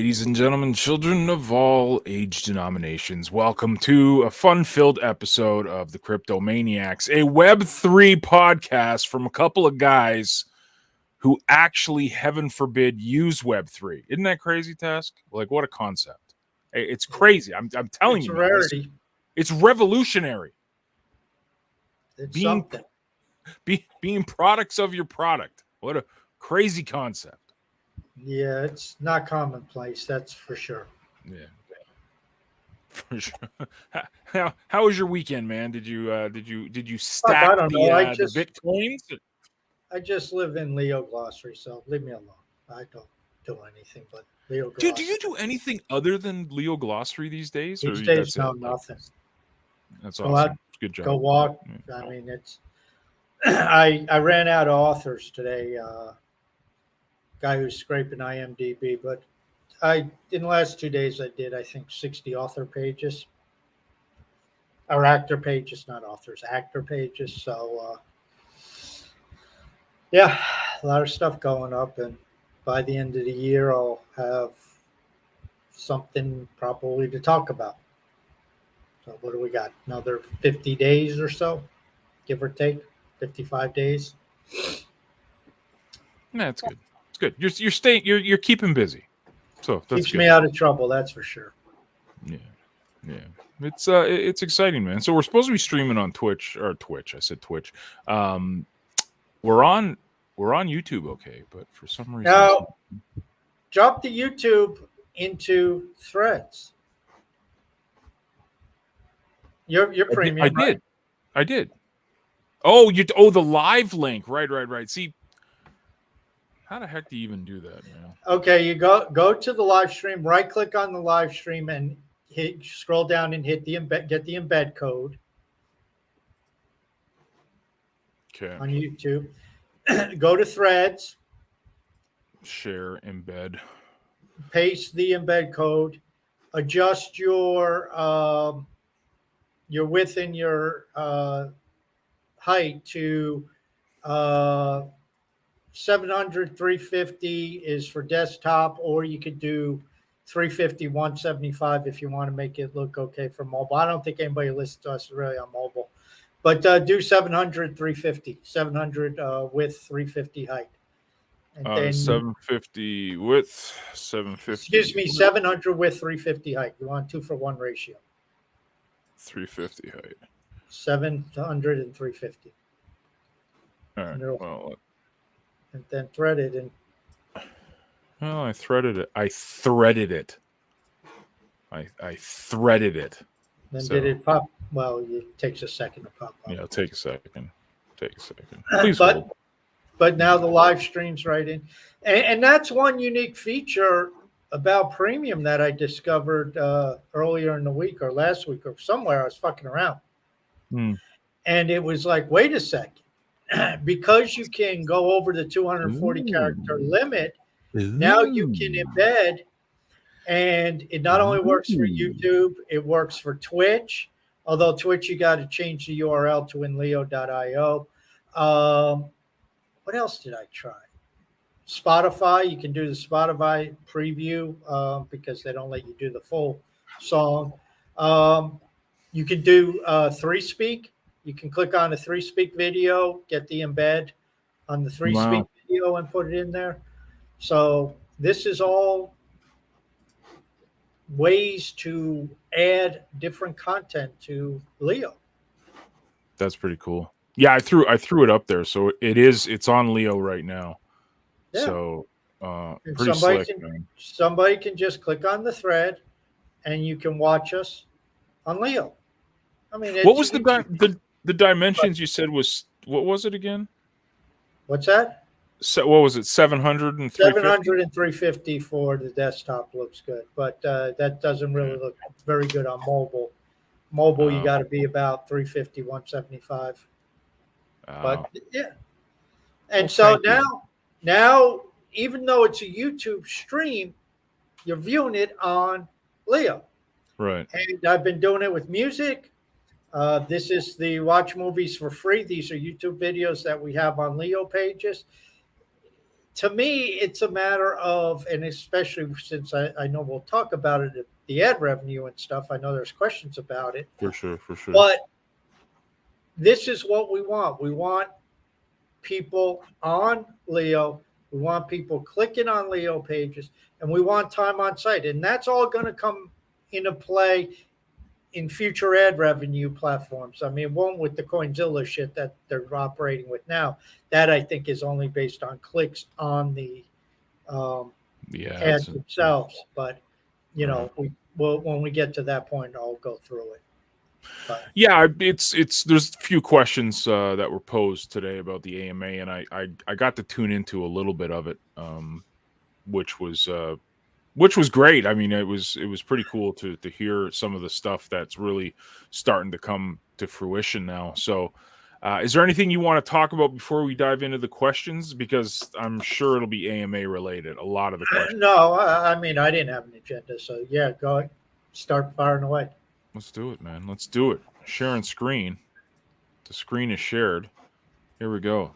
Ladies and gentlemen, children of all age denominations, welcome to a fun-filled episode of the Crypto Maniacs, a Web3 podcast from a couple of guys who actually, heaven forbid, use Web3. Isn't that crazy, Task? Like, what a concept. It's crazy. I'm telling It's you, a rarity. it's revolutionary. It's Being, something. being products of your product. What a crazy concept. Yeah, it's not commonplace. That's for sure. Yeah, for sure. How was your weekend, man? Did you stack I don't know. the bitcoins? I just live in Leo Glossary, so leave me alone. I don't do anything but Leo Dude, Glossary. do you do anything other than Leo Glossary these days? These or days? that's No, it? nothing. That's Go awesome. out, Good job. go walk. Yeah. I mean, it's. I ran out of authors today. Guy who's scraping IMDb, but in the last 2 days I did I think 60 author pages or actor pages, not authors, actor pages. So yeah, a lot of stuff going up, and by the end of the year I'll have something probably to talk about. So what do we got? Another 50 days or so, give or take, 55 days. Nah, it's good. It's good. You're staying. You're keeping busy. So that's Keeps good. me out of trouble, that's for sure. Yeah. It's exciting, man. So we're supposed to be streaming on Twitch. I said Twitch. We're on YouTube, okay, but for some reason, Now, drop the YouTube into Threads. You're premium. I did. Oh, the live link. Right. See, how the heck do you even do that, man? Okay, you go to the live stream, right click on the live stream, and scroll down and hit the embed. Get the embed code. Okay. On YouTube, go to Threads. Share embed. Paste the embed code. Adjust your width and your height to 700, 350 is for desktop, or you could do 350, 175 if you want to make it look okay for mobile. I don't think anybody listens to us really on mobile, but do 700, 350, 700 width, 350 height. And then 750 width, 750. Excuse me, 700 width, 350 height. You want 2-for-1 ratio. 350 height. 700 and 350. All right. Well, and then thread it. And I threaded it. I threaded it. Then did it pop? Well, it takes a second to pop up. Yeah, it'll take a second. Please hold. But now the live stream's right in. And that's one unique feature about Premium that I discovered earlier in the week or last week or somewhere. I was fucking around. And it was like, wait a second. Because you can go over the 240 character limit, now you can embed, and it not only works for YouTube, it works for Twitch. Although Twitch, you got to change the URL to inleo.io. What else did I try? Spotify, you can do the Spotify preview because they don't let you do the full song. You can do 3Speak. You can click on a 3Speak video, get the embed on the 3Speak video and put it in there. So this is all ways to add different content to Leo. That's pretty cool. Yeah, I threw it up there, so it's on Leo right now. Yeah. So pretty slick. Somebody can just click on the thread, and you can watch us on Leo. I mean, what was the dimensions you said was, what was it again? What's that? So what was it? 700 and 350? 700 and 350 for the desktop looks good, but that doesn't really look very good on mobile. You got to be about 350, 175. But yeah. And so now, even though it's a YouTube stream, you're viewing it on Leo. Right. And I've been doing it with music. This is the Watch Movies for Free. These are YouTube videos that we have on Leo pages. to me, it's a matter of, and especially since I know we'll talk about it, the ad revenue and stuff. I know there's questions about it, For sure, for sure. but this is what we want. We want people on Leo. We want people clicking on Leo pages, and we want time on site. And that's all going to come into play in future ad revenue platforms. I mean, one with the Coinzilla shit that they're operating with now, that I think is only based on clicks on the ads themselves. But you know, when we get to that point, I'll go through it. But. Yeah, it's there's a few questions that were posed today about the AMA, and I got to tune into a little bit of it, which was great. I mean, it was pretty cool to hear some of the stuff that's really starting to come to fruition now. So, is there anything you want to talk about before we dive into the questions? Because I'm sure it'll be AMA related. A lot of the questions. No, I mean, I didn't have an agenda, so yeah, go ahead. Start firing away. Let's do it, man. Let's do it. Sharing screen. The screen is shared. Here we go.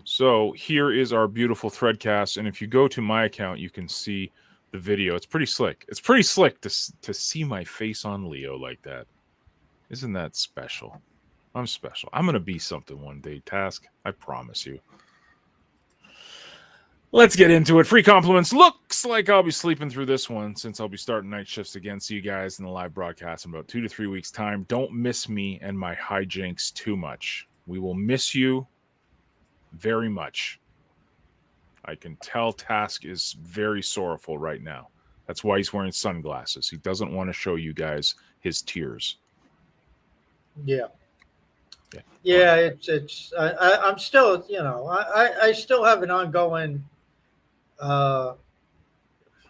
So here is our beautiful Threadcast, and if you go to my account, you can see the video. It's pretty slick. It's pretty slick to see my face on Leo like that. Isn't that special? I'm special. I'm gonna be something one day, Task. I promise you. Let's get into it. Free compliments. Looks like I'll be sleeping through this one since I'll be starting night shifts again. See you guys in the live broadcast in about 2 to 3 weeks' time. Don't miss me and my hijinks too much. We will miss you very much. I can tell Task is very sorrowful right now. That's why he's wearing sunglasses. He doesn't want to show you guys his tears. Yeah. Yeah, I'm still, you know, I still have an ongoing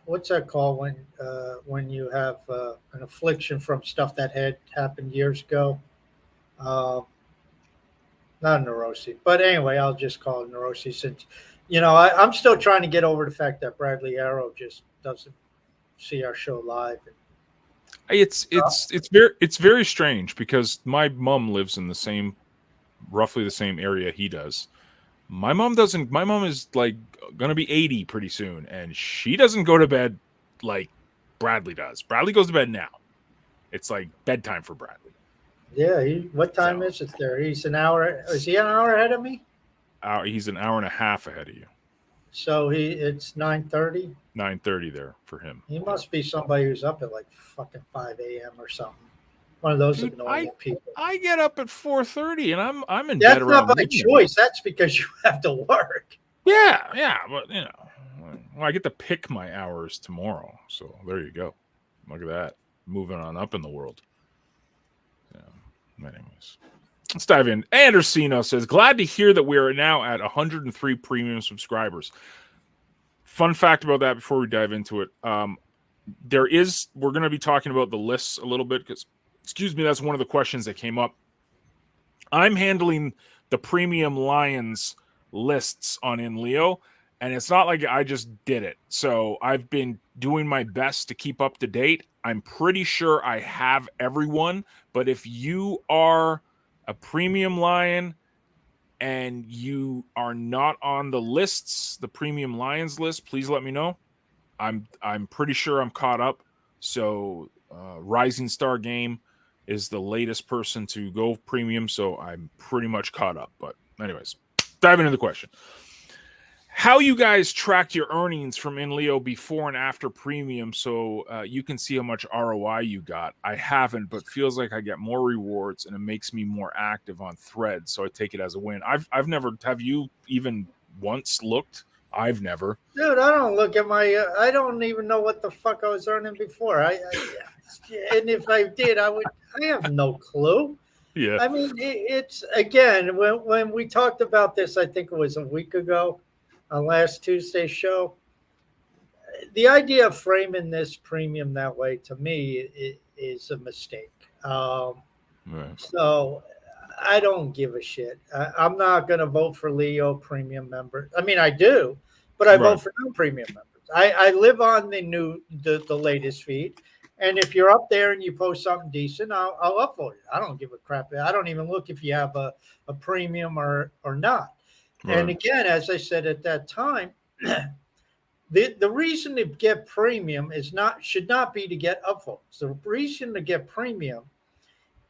what's that called when you have an affliction from stuff that had happened years ago? Not neurosis, but anyway, I'll just call it neurosis since, you know, I'm still trying to get over the fact that Bradley Arrow just doesn't see our show live. It's very strange because my mom lives in roughly the same area he does. My mom is like gonna be 80 pretty soon, and she doesn't go to bed like Bradley does. Bradley goes to bed now. It's like bedtime for Bradley. Yeah, what time is it there? Is he an hour ahead of me? He's an hour and a half ahead of you. So it's 9:30? 9:30 there for him. He must be somebody who's up at like fucking 5 a.m. or something. One of those annoying people. I get up at 4:30 and I'm in bed around. That's not by choice. That's because you have to work. Yeah, but you know, well, I get to pick my hours tomorrow. So there you go. Look at that. Moving on up in the world. Yeah. Anyways, let's dive in. Andersino says, glad to hear that we are now at 103 premium subscribers. Fun fact about that before we dive into it. We're going to be talking about the lists a little bit because, excuse me, that's one of the questions that came up. I'm handling the Premium Lions lists on InLeo, and it's not like I just did it. So I've been doing my best to keep up to date. I'm pretty sure I have everyone, but if you are a Premium Lion and you are not on the lists, the Premium Lions list, please let me know. I'm pretty sure I'm caught up. So Rising Star Game is the latest person to go premium, so I'm pretty much caught up. But anyways, dive into the question. How you guys tracked your earnings from InLeo before and after premium so you can see how much ROI you got. I haven't, but feels like I get more rewards and it makes me more active on Threads, so I take it as a win. I've never, have you even once looked? I've never. Dude, I don't look at I don't even know what the fuck I was earning before. And if I did, I have no clue. Yeah. I mean, it's, again, when we talked about this, I think it was a week ago on last Tuesday's show, the idea of framing this premium that way, to me, is a mistake. Right. So I don't give a shit. I'm not going to vote for Leo premium members. I mean, I do, but I vote for non-premium members. I live on the latest feed, and if you're up there and you post something decent, I'll upvote it. I don't give a crap. I don't even look if you have a premium or not. And Right. again, as I said at that time, the reason to get premium should not be to get upvotes. The reason to get premium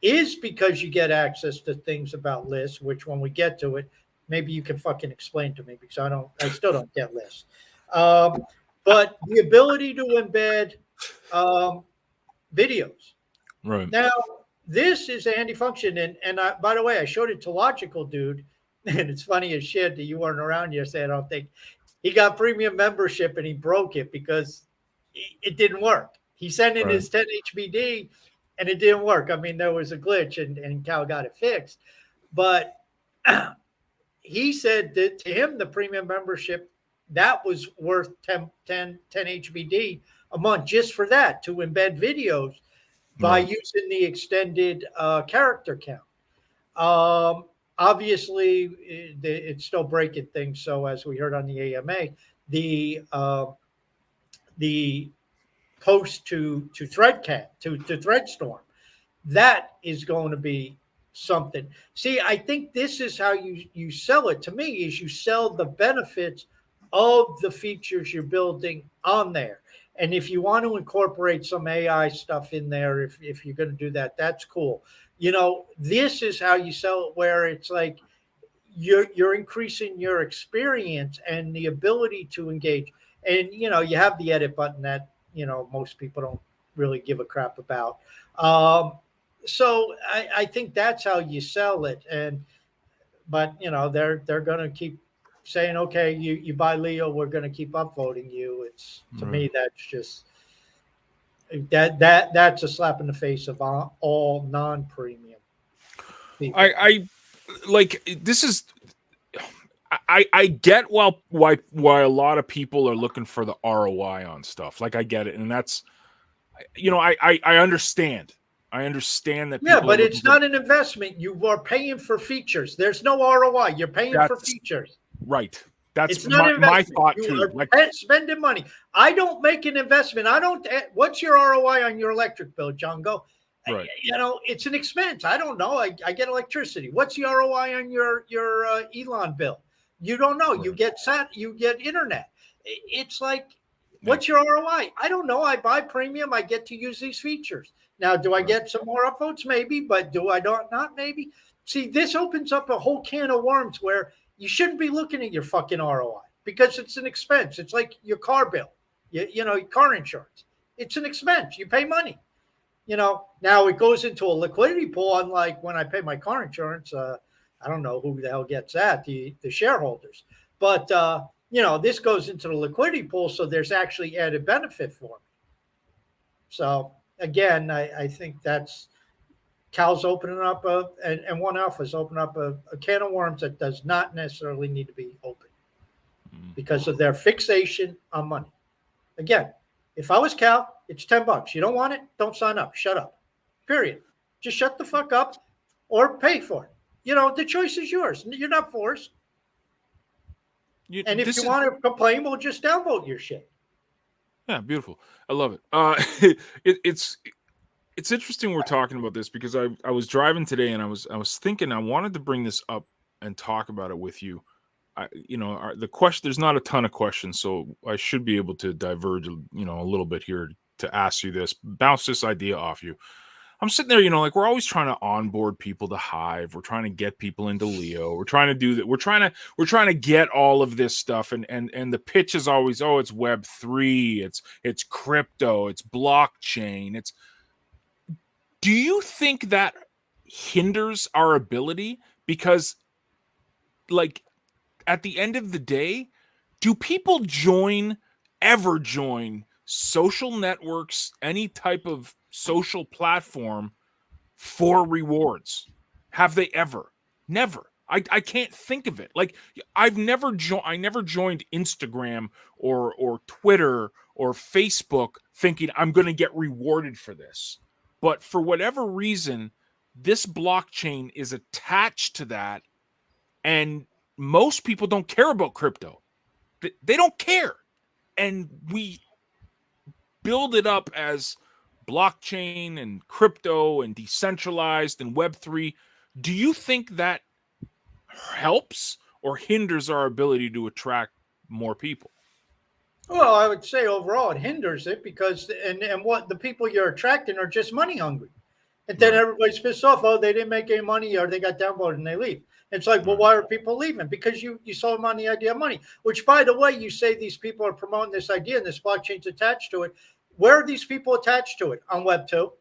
is because you get access to things about lists, which when we get to it, maybe you can fucking explain to me because I still don't get lists. Um, but the ability to embed um, videos. Right. Now, this is a handy function, and by the way, I showed it to Logical Dude, and it's funny as shit that you weren't around yesterday. I don't think he got premium membership and he broke it because it didn't work. He sent in Right. his 10 HBD and it didn't work. I mean, there was a glitch and Cal got it fixed. But he said that to him, the premium membership, that was worth 10 HBD a month just for that, to embed videos by Right. using the extended character count. Obviously, it's still breaking things. So as we heard on the AMA, the the post to Threadcat to Threadstorm, that is going to be something. See, I think this is how you sell it. To me, is you sell the benefits of the features you're building on there. And if you want to incorporate some AI stuff in there, if you're going to do that, that's cool. This is how you sell it, where it's like you're increasing your experience and the ability to engage. And you have the edit button that most people don't really give a crap about. So I think that's how you sell it. But they're going to keep saying, okay, you buy Leo, we're going to keep upvoting you. It's, to Right. me, that's just that's a slap in the face of all non-premium people. I like this is I get why a lot of people are looking for the ROI on stuff. Like I get it, and that's I understand. I understand that Yeah, people are but looking it's for not an investment. You are paying for features. There's no ROI. You're paying for that's features. right. That's It's not an my investment. thought You too. are Like spending money. I don't make an investment. I don't. What's your ROI on your electric bill, Django? right. It's an expense. I don't know. I get electricity. What's the ROI on your Elon bill? You don't know. You Right. get you get internet. It's like, Yeah. what's your ROI? I don't know. I buy premium. I get to use these features. Now, do I Right. get some more upvotes? Maybe, but do I not? Maybe. See, this opens up a whole can of worms where you shouldn't be looking at your fucking ROI because it's an expense. It's like your car bill, your car insurance. It's an expense. You pay money. Now it goes into a liquidity pool. Unlike when I pay my car insurance, I don't know who the hell gets that, the shareholders. But this goes into the liquidity pool, so there's actually added benefit for me. So again, I think that's Cal's opening up and One Alpha's opening up a can of worms that does not necessarily need to be open because of their fixation on money. Again, if I was Cal, it's $10. You don't want it? Don't sign up. Shut up. Period. Just shut the fuck up or pay for it. The choice is yours. You're not forced. And if you want to complain, we'll just downvote your shit. Yeah, beautiful. I love it. It's interesting we're talking about this because I was driving today and I was thinking I wanted to bring this up and talk about it with you. The question, there's not a ton of questions, so I should be able to diverge a little bit here to ask you this, bounce this idea off you. I'm sitting there, like we're always trying to onboard people to Hive. We're trying to get people into Leo. We're trying to do that. We're trying to get all of this stuff. And the pitch is always, oh, it's Web3, it's crypto, it's blockchain. Do you think that hinders our ability? Because like at the end of the day, do people ever join social networks, any type of social platform for rewards? Have they ever? Never. I can't think of it. Like I never joined Instagram or Twitter or Facebook thinking I'm going to get rewarded for this. But for whatever reason, this blockchain is attached to that, and most people don't care about crypto. They don't care. And we build it up as blockchain and crypto and decentralized and Web3. Do you think that helps, or hinders our ability to attract more people? Well, I would say overall it hinders it because and what the people you're attracting are just money hungry. And then Right. everybody's pissed off. Oh, they didn't make any money or they got downvoted and they leave. It's like, well, Right. why are people leaving? Because you sold them on the idea of money, which by the way, you say these people are promoting this idea and this blockchain's attached to it. Where are these people attached to it? On Web 2?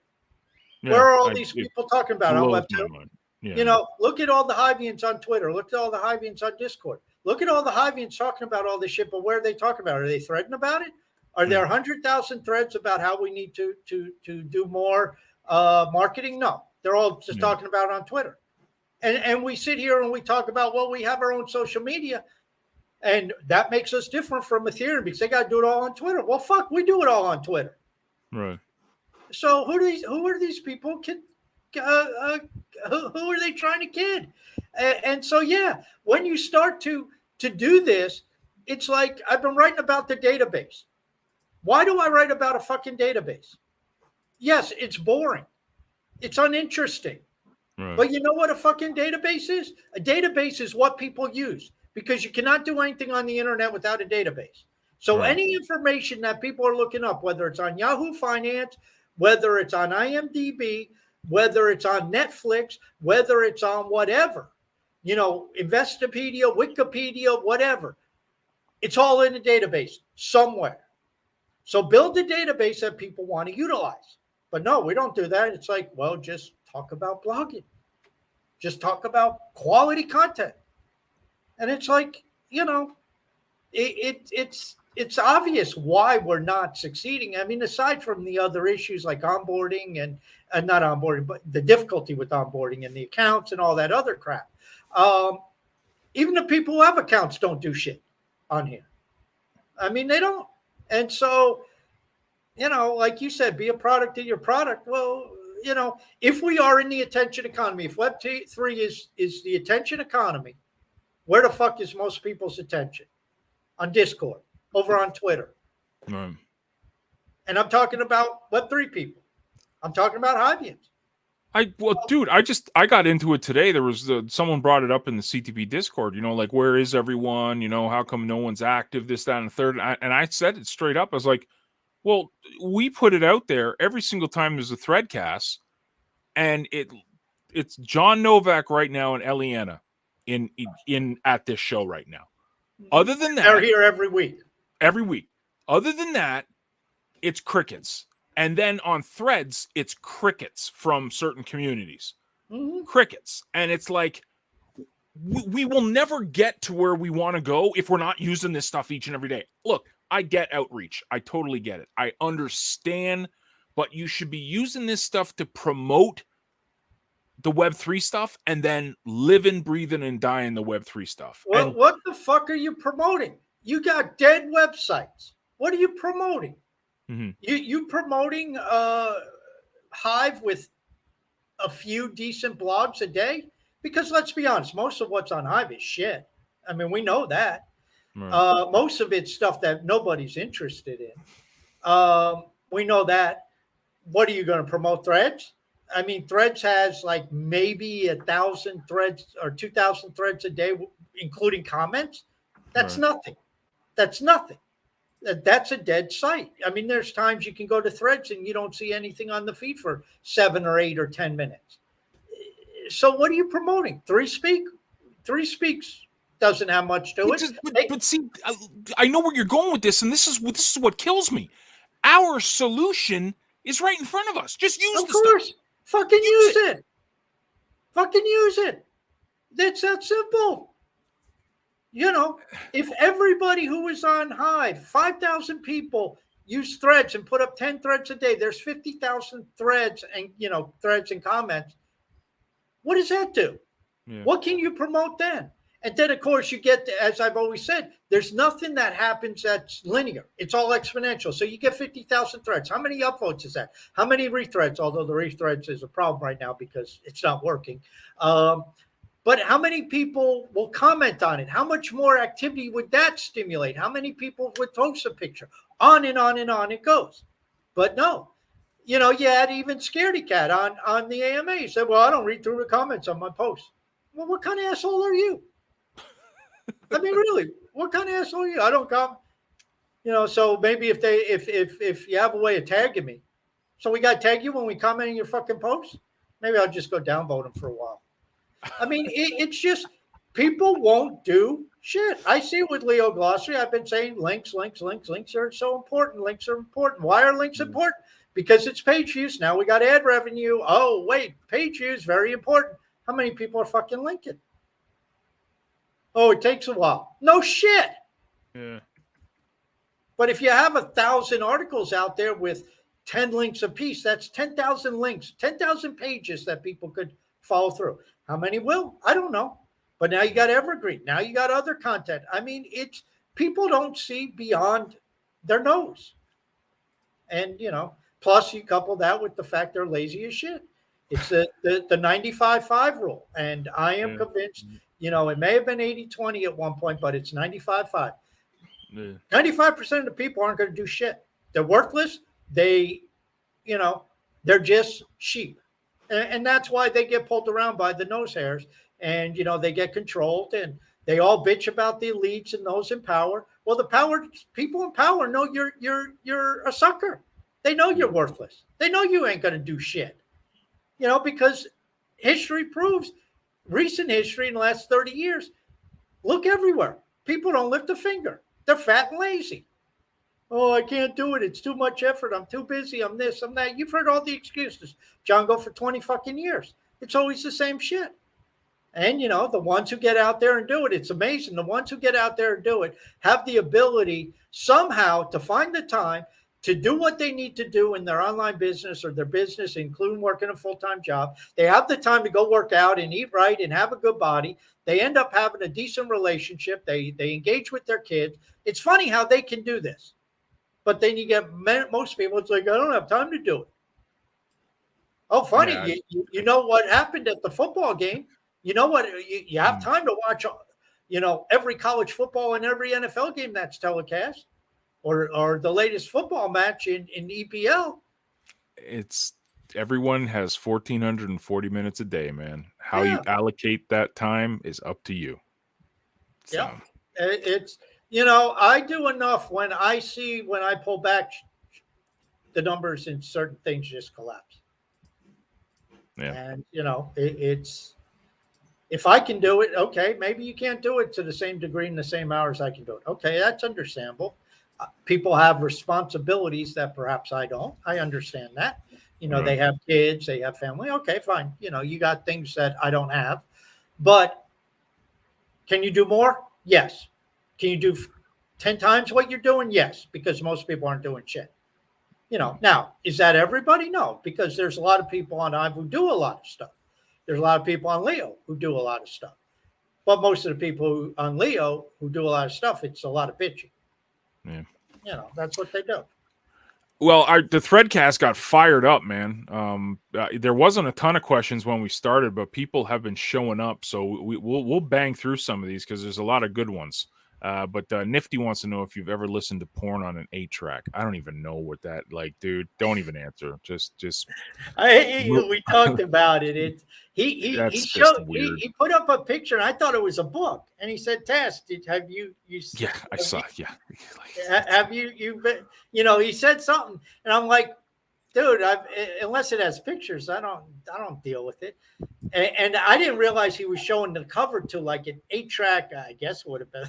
Where Yeah. are all these people talking about on Blows Web my 2? mind. Yeah. You know, look at all the Hivians on Twitter. Look at all the Hivians on Discord. Look at all the Hivians talking about all this shit, but where are they talking about it? Are they threading about it? Are there 100,000 threads about how we need to do more marketing? No. They're all just talking about it on Twitter. And we sit here and we talk about, well, we have our own social media, and that makes us different from Ethereum because they got to do it all on Twitter. Well, fuck, we do it all on Twitter. Right. So who are these people? Who are they trying to kid? And so yeah, when you start to do this, it's like I've been writing about the database. Why do I write about a fucking database? Yes, it's boring. It's uninteresting. Right. But you know what a fucking database is? A database is what people use because you cannot do anything on the internet without a database. So any information that people are looking up, whether it's on Yahoo Finance, whether it's on IMDb, whether it's on Netflix, whether it's on whatever, you know, Investopedia, Wikipedia, whatever, it's all in a database somewhere. So build a database that people want to utilize. But no, we don't do that. It's like, well, just talk about blogging. Just talk about quality content. And it's like, you know, it's obvious why we're not succeeding. I mean, aside from the other issues like onboarding and not onboarding, but the difficulty with onboarding and the accounts and all that other crap. Even the people who have accounts don't do shit on here. I mean, they don't. And so, you know, like you said, be a product of your product. Well, you know, if we are in the attention economy, if Web3 is the attention economy, where the fuck is most people's attention? On Discord, over on Twitter. Right. And I'm talking about Web3 people. I'm talking about Hivians. Dude, I got into it today. There was someone brought it up in the CTP Discord, you know, like, where is everyone? You know, how come no one's active, this, that, and the third. And I said it straight up. I was like, well, we put it out there every single time there's a threadcast, and it's John Novak right now and Eliana in at this show right now. Other than that, they're here every week. Every week. Other than that, it's crickets. And then on threads, it's crickets from certain communities. Mm-hmm. Crickets. And it's like, we will never get to where we want to go if we're not using this stuff each and every day. Look, I get outreach. I totally get it. I understand, but you should be using this stuff to promote the Web3 stuff and then living, breathing, and dying the Web3 stuff. Well, what the fuck are you promoting? You got dead websites. What are you promoting? Mm-hmm. You promoting Hive with a few decent blogs a day? Because let's be honest, most of what's on Hive is shit. I mean, we know that. Right. Most of it's stuff that nobody's interested in. We know that. What are you going to promote? Threads? I mean, Threads has like maybe 1,000 threads or 2,000 threads a day, including comments. That's nothing. That's nothing. That's a dead site. I mean, there's times you can go to Threads and you don't see anything on the feed for 7 or 8 or 10 minutes. So what are you promoting? Three Speaks doesn't have much to it. But see, I know where you're going with this, and this is what kills me. Our solution is right in front of us. Just use the stuff. Fucking use it. Fucking use it. That's that simple. You know, if everybody who is on Hive, 5,000 people use Threads and put up 10 threads a day, there's 50,000 threads and, you know, threads and comments. What does that do? Yeah. What can you promote then? And then, of course, you get, as I've always said, there's nothing that happens that's linear. It's all exponential. So you get 50,000 threads. How many upvotes is that? How many rethreads? Although the rethreads is a problem right now because it's not working. But how many people will comment on it? How much more activity would that stimulate? How many people would post a picture? On and on and on it goes. But no, you know, you had even Scaredy Cat on the AMA. He said, well, I don't read through the comments on my posts. Well, what kind of asshole are you? I mean, really, what kind of asshole are you? I don't come. So maybe if you have a way of tagging me, so we got to tag you when we comment on your fucking posts. Maybe I'll just go downvote them for a while. I mean, it's just people won't do shit. I see with Leo Glossary, I've been saying links are so important. Links are important. Why are links important? Because it's page views. Now we got ad revenue. Oh, wait, page views, very important. How many people are fucking linking? Oh, it takes a while. No shit. Yeah. But if you have 1,000 articles out there with 10 links apiece, that's 10,000 links, 10,000 pages that people could follow through. How many will? I don't know. But now you got Evergreen. Now you got other content. I mean, it's people don't see beyond their nose. And, plus you couple that with the fact they're lazy as shit. It's the 95-5 rule. And I am convinced, it may have been 80-20 at one point, but it's 95-5. 95% of the people aren't going to do shit. They're worthless. They're just sheep. And that's why they get pulled around by the nose hairs and, they get controlled and they all bitch about the elites and those in power. Well, the people in power know you're a sucker. They know you're worthless. They know you ain't going to do shit, because history proves, recent history in the last 30 years, look everywhere. People don't lift a finger. They're fat and lazy. Oh, I can't do it. It's too much effort. I'm too busy. I'm this, I'm that. You've heard all the excuses, Django, for 20 fucking years. It's always the same shit. And, the ones who get out there and do it, it's amazing. The ones who get out there and do it have the ability somehow to find the time to do what they need to do in their online business or their business, including working a full-time job. They have the time to go work out and eat right and have a good body. They end up having a decent relationship. They engage with their kids. It's funny how they can do this. But then you get most people, it's like, I don't have time to do it. Oh, funny. Yeah. You know what happened at the football game? You know what? You have time to watch, every college football and every NFL game that's telecast or the latest football match in EPL. It's everyone has 1,440 minutes a day, man. How you allocate that time is up to you. So. Yeah. It's, I do enough when I pull back, the numbers in certain things just collapse. Yeah. And, it's, if I can do it, okay, maybe you can't do it to the same degree in the same hours I can do it. Okay, that's understandable. People have responsibilities that perhaps I don't. I understand that. They have kids, they have family. Okay, fine. You got things that I don't have. But can you do more? Yes. Can you do 10 times what you're doing? Yes, because most people aren't doing shit. Now, is that everybody? No, because there's a lot of people on Ive who do a lot of stuff. There's a lot of people on Leo who do a lot of stuff. But most of the people on Leo who do a lot of stuff, it's a lot of bitching. Yeah. That's what they do. Well, the Threadcast got fired up, man. There wasn't a ton of questions when we started, but people have been showing up. So we'll bang through some of these because there's a lot of good ones. But Nifty wants to know if you've ever listened to porn on an 8-track. I don't even know what that dude. Don't even answer. Just. We talked about it. He put up a picture, and I thought it was a book. And he said, "Tess, have you?" Yeah, I saw. Yeah. Have you been? He said something, and I'm like, dude, unless it has pictures, I don't deal with it. And I didn't realize he was showing the cover to like an 8-track. I guess would have been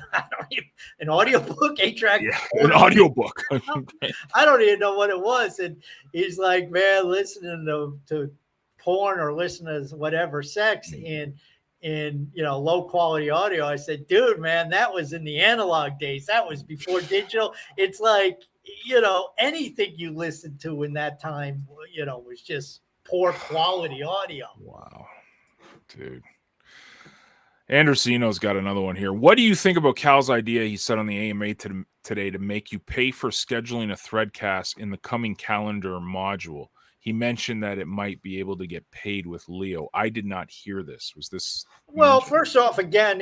an audiobook, 8-track. Yeah, an audiobook. I don't even know what it was. And he's like, man, listening to porn or listening to whatever sex in low quality audio. I said, dude, man, that was in the analog days. That was before digital. It's like, anything you listened to in that time, was just poor quality audio. Wow, dude. Andersino's got another one here. What do you think about Cal's idea he said on the AMA today to make you pay for scheduling a Threadcast in the coming calendar module? He mentioned that it might be able to get paid with Leo. I did not hear this. Was this? Well, first off, again,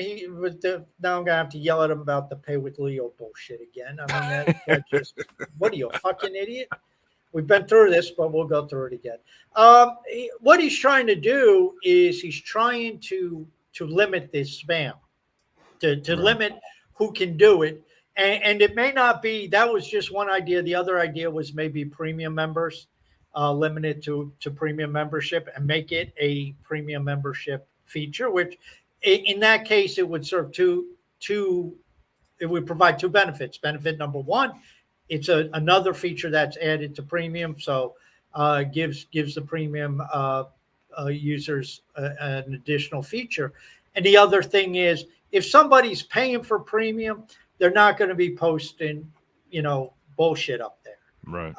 now I'm gonna have to yell at him about the pay with Leo bullshit again. I mean, that just, what are you, a fucking idiot? We've been through this, but we'll go through it again. What he's trying to do is he's trying to limit this spam. to limit who can do it. And it may not be, that was just one idea. The other idea was maybe premium members, limited to premium membership and make it a premium membership feature, which in that case, it would serve two it would provide two benefits. Benefit number one, it's another feature that's added to premium, so gives the premium users an additional feature. And the other thing is, if somebody's paying for premium, they're not going to be posting, bullshit up there, Right.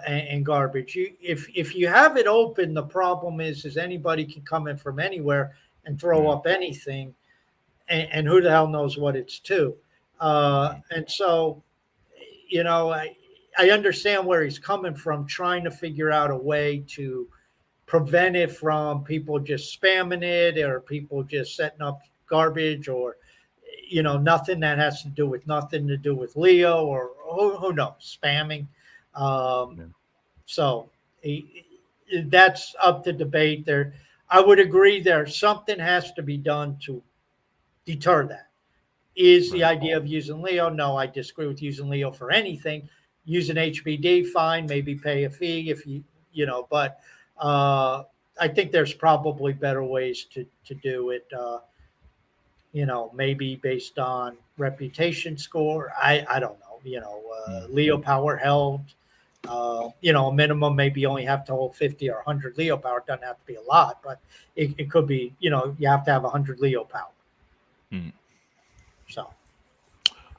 and garbage. If you have it open, the problem is anybody can come in from anywhere and throw up anything, and who the hell knows what it's to. And so, I understand where he's coming from, trying to figure out a way to prevent it from people just spamming it or people just setting up garbage or, nothing that has nothing to do with Leo or who knows, spamming. So that's up to debate there. I would agree there. Something has to be done to deter that. Is the idea of using Leo? No, I disagree with using Leo for anything. Use an HBD, fine, maybe pay a fee if but I think there's probably better ways to do it. Maybe based on reputation score. I don't know. Leo power held. A minimum maybe only have to hold 50 or 100 Leo power. It doesn't have to be a lot, but it could be. You have to have 100 Leo power. So,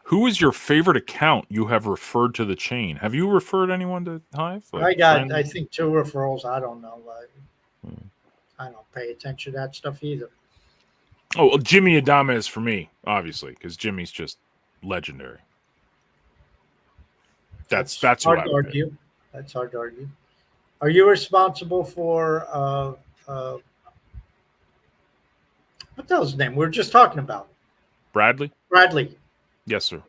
who is your favorite account you have referred to the chain? Have you referred anyone to Hive? I got, I think 2 referrals. I don't know. I don't pay attention to that stuff either. Oh, well, Jimmy Adama is for me, obviously, because Jimmy's just legendary. That's hard to argue. That's hard to argue. Are you responsible for what the hell's his name? We were just talking about Bradley. Yes, sir.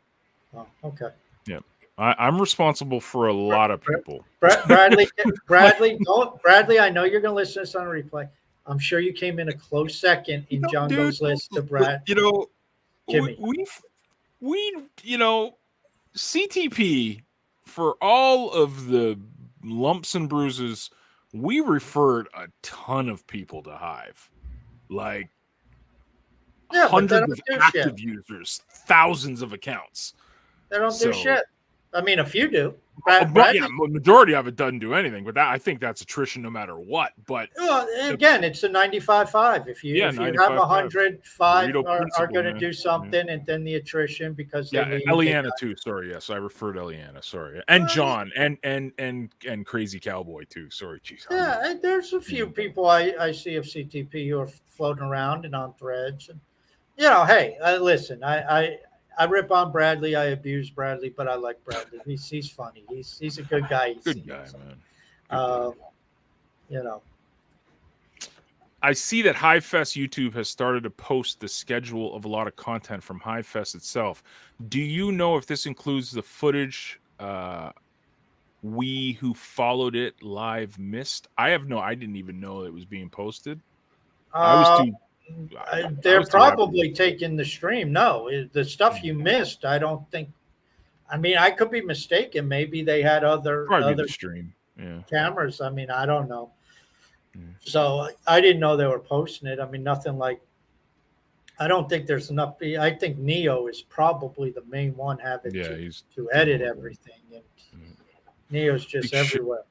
Oh, okay. Yeah, I'm responsible for a lot of people. Bradley, I know you're going to listen to this on a replay. I'm sure you came in a close second in Django's list to Brad. Jimmy. We CTP, for all of the lumps and bruises, we referred a ton of people to Hive. Like hundreds of active users, thousands of accounts. They don't do shit. I mean, a few do. Majority of it doesn't do anything, but I think that's attrition no matter what. But again, it's a 95-5. If you have 100, 5 are going to do something, and then the attrition because Eliana too. Sorry, yes, I referred Eliana. Sorry, and John and Crazy Cowboy too. Sorry, geez. Yeah, there's a few people I see of CTP who are floating around and on threads, and hey, listen, I rip on Bradley. I abuse Bradley, but I like Bradley. He's funny. He's a good guy. Good guy, man. Good guy. I see that Hive Fest YouTube has started to post the schedule of a lot of content from Hive Fest itself. Do you know if this includes the footage we who followed it live missed? I didn't even know it was being posted. They're probably taking the stream. No, the stuff you missed, I don't think. I mean, I could be mistaken. Maybe they had other stream cameras. I mean, I don't know. So I didn't know they were posting it. I mean, nothing like. I don't think there's enough. I think Neo is probably the main one having to edit everything, and Neo's just everywhere.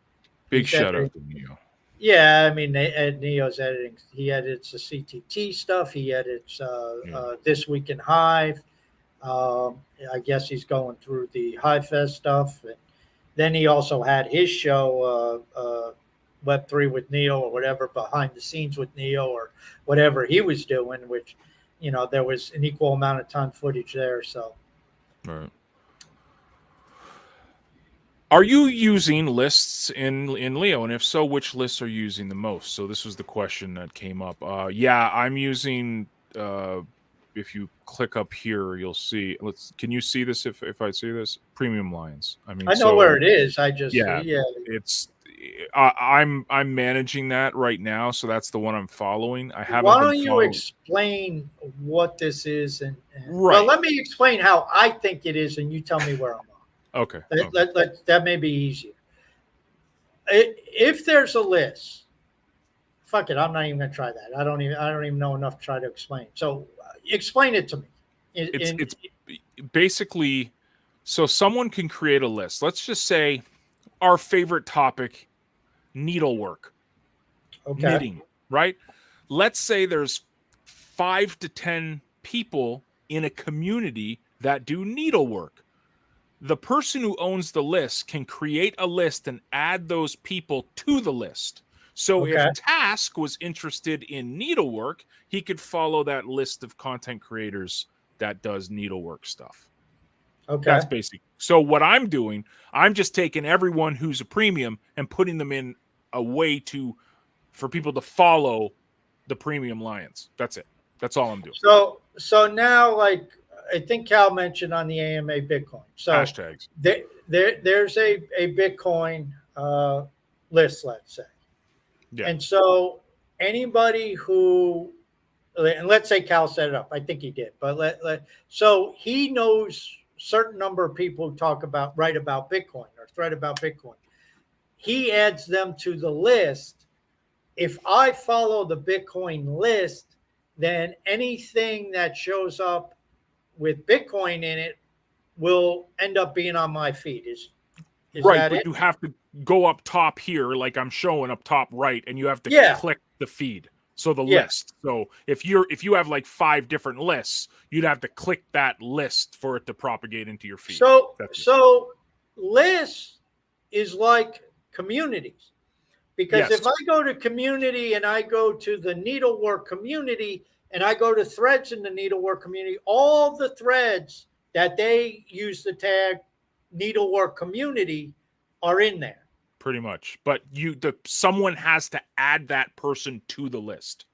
Big shout out to Neo. Yeah, I mean, Neo's editing. He edits the CTT stuff. He edits This Week in Hive. I guess he's going through the Hive Fest stuff. And then he also had his show, Web3 with Neo or whatever, behind the scenes with Neo or whatever he was doing, which, there was an equal amount of time footage there. So, right. Are you using lists in Leo? And if so, which lists are you using the most? So this was the question that came up. I'm using, if you click up here, you'll see, can you see this if I see this? Premium lines. I mean, I know where it is. I'm managing that right now. So that's the one I'm following. Why don't you explain what this is? Right. Well, let me explain how I think it is, and you tell me where I'm wrong. Okay. Okay. That may be easier. If there's a list, fuck it, I'm not even going to try that. I don't even know enough to try to explain. So explain it to me. It's basically, so someone can create a list. Let's just say our favorite topic, needlework, Okay. knitting, right? Let's say there's 5 to 10 people in a community that do needlework. The person who owns the list can create a list and add those people to the list. So Okay. if Task was interested in needlework, he could follow that list of content creators that does needlework stuff. Okay. That's basic. So what I'm doing, I'm just taking everyone who's a premium and putting them in a way for people to follow the premium lions. That's it. That's all I'm doing. So now, like I think Cal mentioned on the AMA Bitcoin. So Hashtags. there's a Bitcoin list, let's say. Yeah. And so anybody who, and let's say Cal set it up. I think he did, but so he knows certain number of people who write about Bitcoin or thread about Bitcoin. He adds them to the list. If I follow the Bitcoin list, then anything that shows up with Bitcoin in it will end up being on my feed. Is right, that but it? you have to go up top here, like I'm showing up top right, and you have to Yeah. click the feed. So the Yeah. list. So if you have like 5 different lists, you'd have to click that list for it to propagate into your feed. So lists is like communities. Because Yes. if I go to community and I go to the needlework community and I go to threads in the needlework community, all the threads that they use the tag needlework community are in there. Pretty much. But someone has to add that person to the list.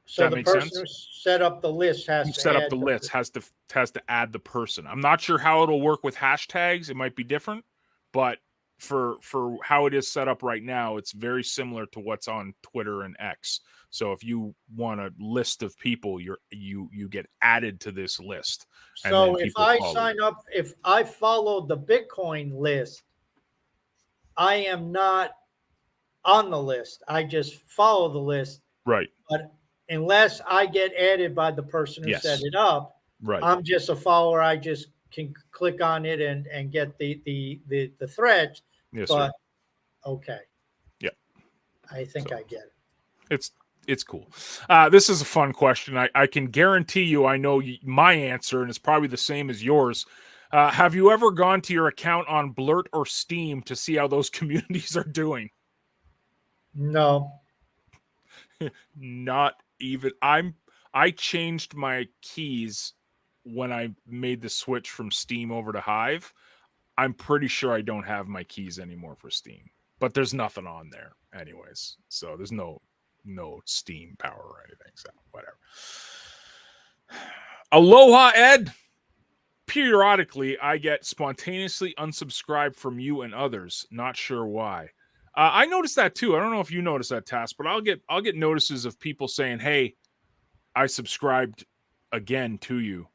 So the person who set up the list has to set up the list has to add the person. I'm not sure how it'll work with hashtags. It might be different, but for how it is set up right now, it's very similar to what's on Twitter and X. So if you want a list of people, you get added to this list. So if I sign up, if I follow the Bitcoin list, I am not on the list. I just follow the list. Right. But unless I get added by the person who set it up, right, I'm just a follower. I just can click on it and get the threads. Yes, but sir. Okay. Yeah. I think I get it. It's cool. This is a fun question. I can guarantee you I know my answer, and it's probably the same as yours. Have you ever gone to your account on Blurt or Steam to see how those communities are doing? No. Not even. I changed my keys when I made the switch from Steam over to Hive. I'm pretty sure I don't have my keys anymore for Steam, but there's nothing on there anyways. So there's no Steam power or anything. So whatever. Aloha, Ed. Periodically, I get spontaneously unsubscribed from you and others. Not sure why. I noticed that too. I don't know if you noticed that, Task, but I'll get notices of people saying, "Hey, I subscribed again to you,"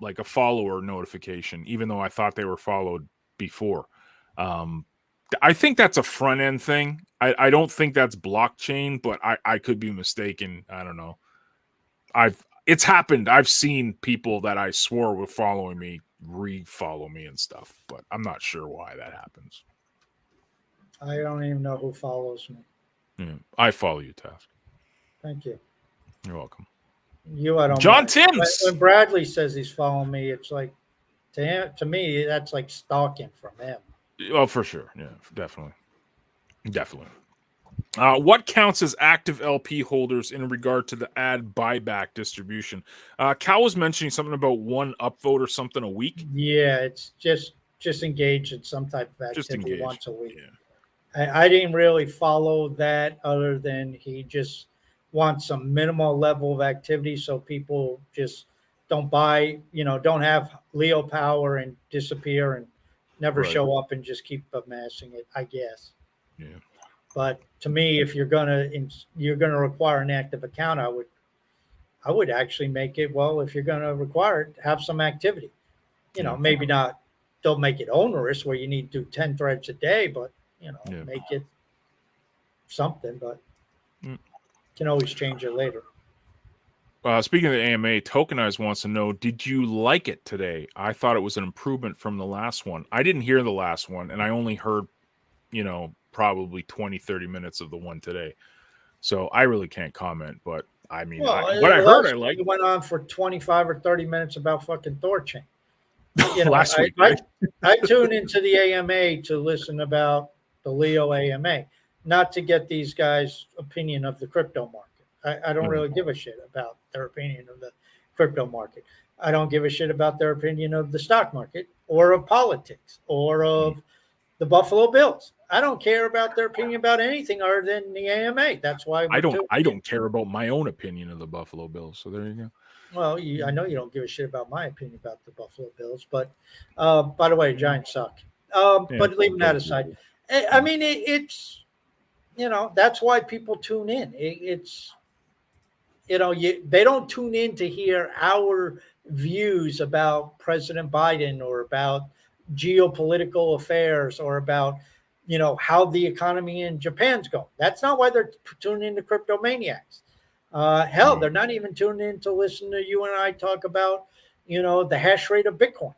like a follower notification, even though I thought they were followed before. I think that's a front end thing. I don't think that's blockchain, but I could be mistaken. I don't know. It's happened. I've seen people that I swore were following me re-follow me and stuff, but I'm not sure why that happens. I don't even know who follows me. Yeah, I follow you, Task. Thank you. You're welcome. I don't. John Timms. When Bradley says he's following me, it's like to me that's like stalking from him. Oh, for sure. Yeah, definitely. What counts as active LP holders in regard to the ad buyback distribution? Cal was mentioning something about one upvote or something a week. Yeah, it's just engage in some type of activity once a week. Yeah. I didn't really follow that other than he just wants some minimal level of activity so people just don't buy, don't have Leo power and disappear and never show up and just keep amassing it, I guess. Yeah. But to me, if you're gonna require an active account, I would I would actually make it, well, if you're going to require it, have some activity. Yeah. Maybe not, don't make it onerous where you need to do 10 threads a day, but, Yeah. make it something, but Mm. can always change it later. Speaking of the AMA, Tokenize wants to know, did you like it today? I thought it was an improvement from the last one. I didn't hear the last one, and I only heard, probably 20, 30 minutes of the one today. So I really can't comment, but I mean, Well, what I heard, I last week liked. it went on for 25 or 30 minutes about fucking Thor chain. Last week, I, I tune into the AMA to listen about the Leo AMA, not to get these guys' opinion of the crypto market. I don't really give a shit about their opinion of the crypto market. I don't give a shit about their opinion of the stock market or of politics or of the Buffalo Bills. I don't care about their opinion about anything other than the AMA. That's why I we're don't. tuning I in. don't care about my own opinion of the Buffalo Bills. So there you go. Well, I know you don't give a shit about my opinion about the Buffalo Bills, but by the way, Giants suck. Yeah, But leaving that aside, I mean, it's that's why people tune in. It's they don't tune in to hear our views about President Biden or about geopolitical affairs or about how the economy in Japan's going. That's not why they're tuning into Crypto Maniacs. Hell, they're not even tuning in to listen to you and I talk about the hash rate of Bitcoin.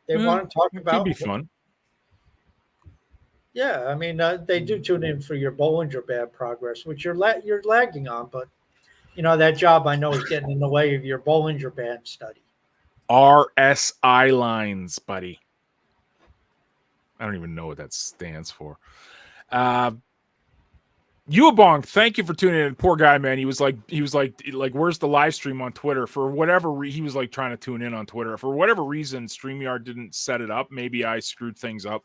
They want to talk it could be about fun. yeah. I mean, they do tune in for your Bollinger Band progress, which you're lagging on, but that job I know is getting in the way of your Bollinger Band study. RSI lines, buddy. I don't even know what that stands for. Yuabong, thank you for tuning in. Poor guy, man. He was like, where's the live stream on Twitter? For whatever he was like trying to tune in on Twitter. For whatever reason, StreamYard didn't set it up. Maybe I screwed things up.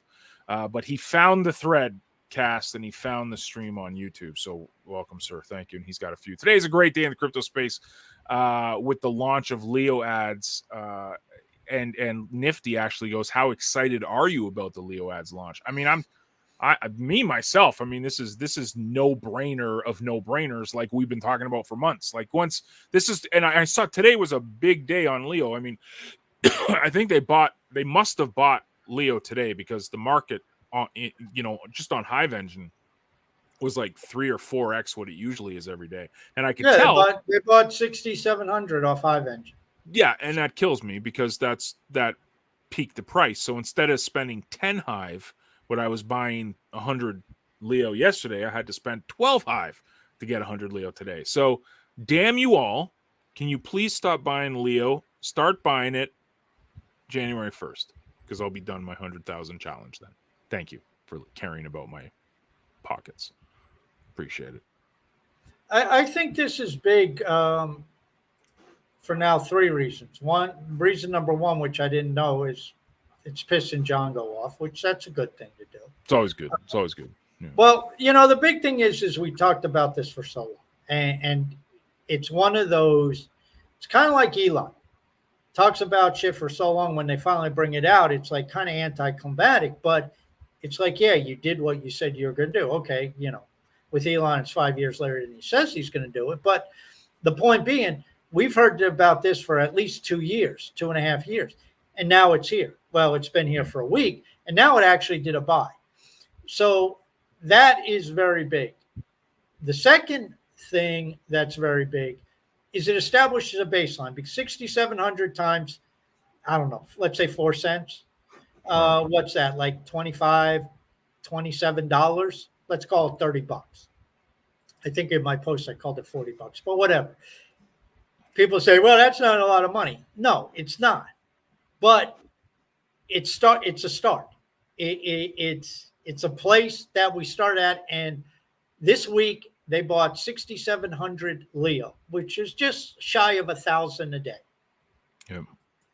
But he found the thread cast and he found the stream on YouTube. So welcome, sir. Thank you. And he's got a few. Today's a great day in the crypto space with the launch of Leo ads. And Nifty actually goes, how excited are you about the Leo ads launch? I mean, myself, I mean, this is no brainer of no brainers, like we've been talking about for months. Like once this is, and I saw today was a big day on Leo. I mean, I think they must have bought Leo today because the market on, just on Hive Engine was like 3 or 4x what it usually is every day. And I could tell they bought 6,700 off Hive Engine. Yeah, and that kills me because that peaked the price. So instead of spending 10 Hive, what I was buying 100 Leo yesterday, I had to spend 12 Hive to get 100 Leo today. So damn you all. Can you please stop buying Leo? Start buying it January 1st because I'll be done my 100,000 challenge then. Thank you for caring about my pockets. Appreciate it. I think this is big for now 3 reasons. Reason number 1, which I didn't know, is it's pissing Django off, which that's a good thing to do. It's always good. It's always good. Yeah. Well, the big thing is we talked about this for so long, and it's one of those. It's kind of like Elon talks about shit for so long. When they finally bring it out, it's like kind of anticlimactic, but it's like, yeah, you did what you said you were going to do. Okay, with Elon, it's 5 years later than he says he's going to do it. But the point being, we've heard about this for at least 2 years, 2.5 years, and now it's here. Well, it's been here for a week, and now it actually did a buy. So that is very big. The second thing that's very big is it establishes a baseline because 6,700 times, I don't know, let's say 4 cents. What's that? Like $25, $27? Let's call it $30. I think in my post I called it $40, but whatever. People say, well, that's not a lot of money. No, it's not. But it's a start. It's a place that we start at. And this week they bought 6,700 Leo, which is just shy of 1,000 a day. Yep.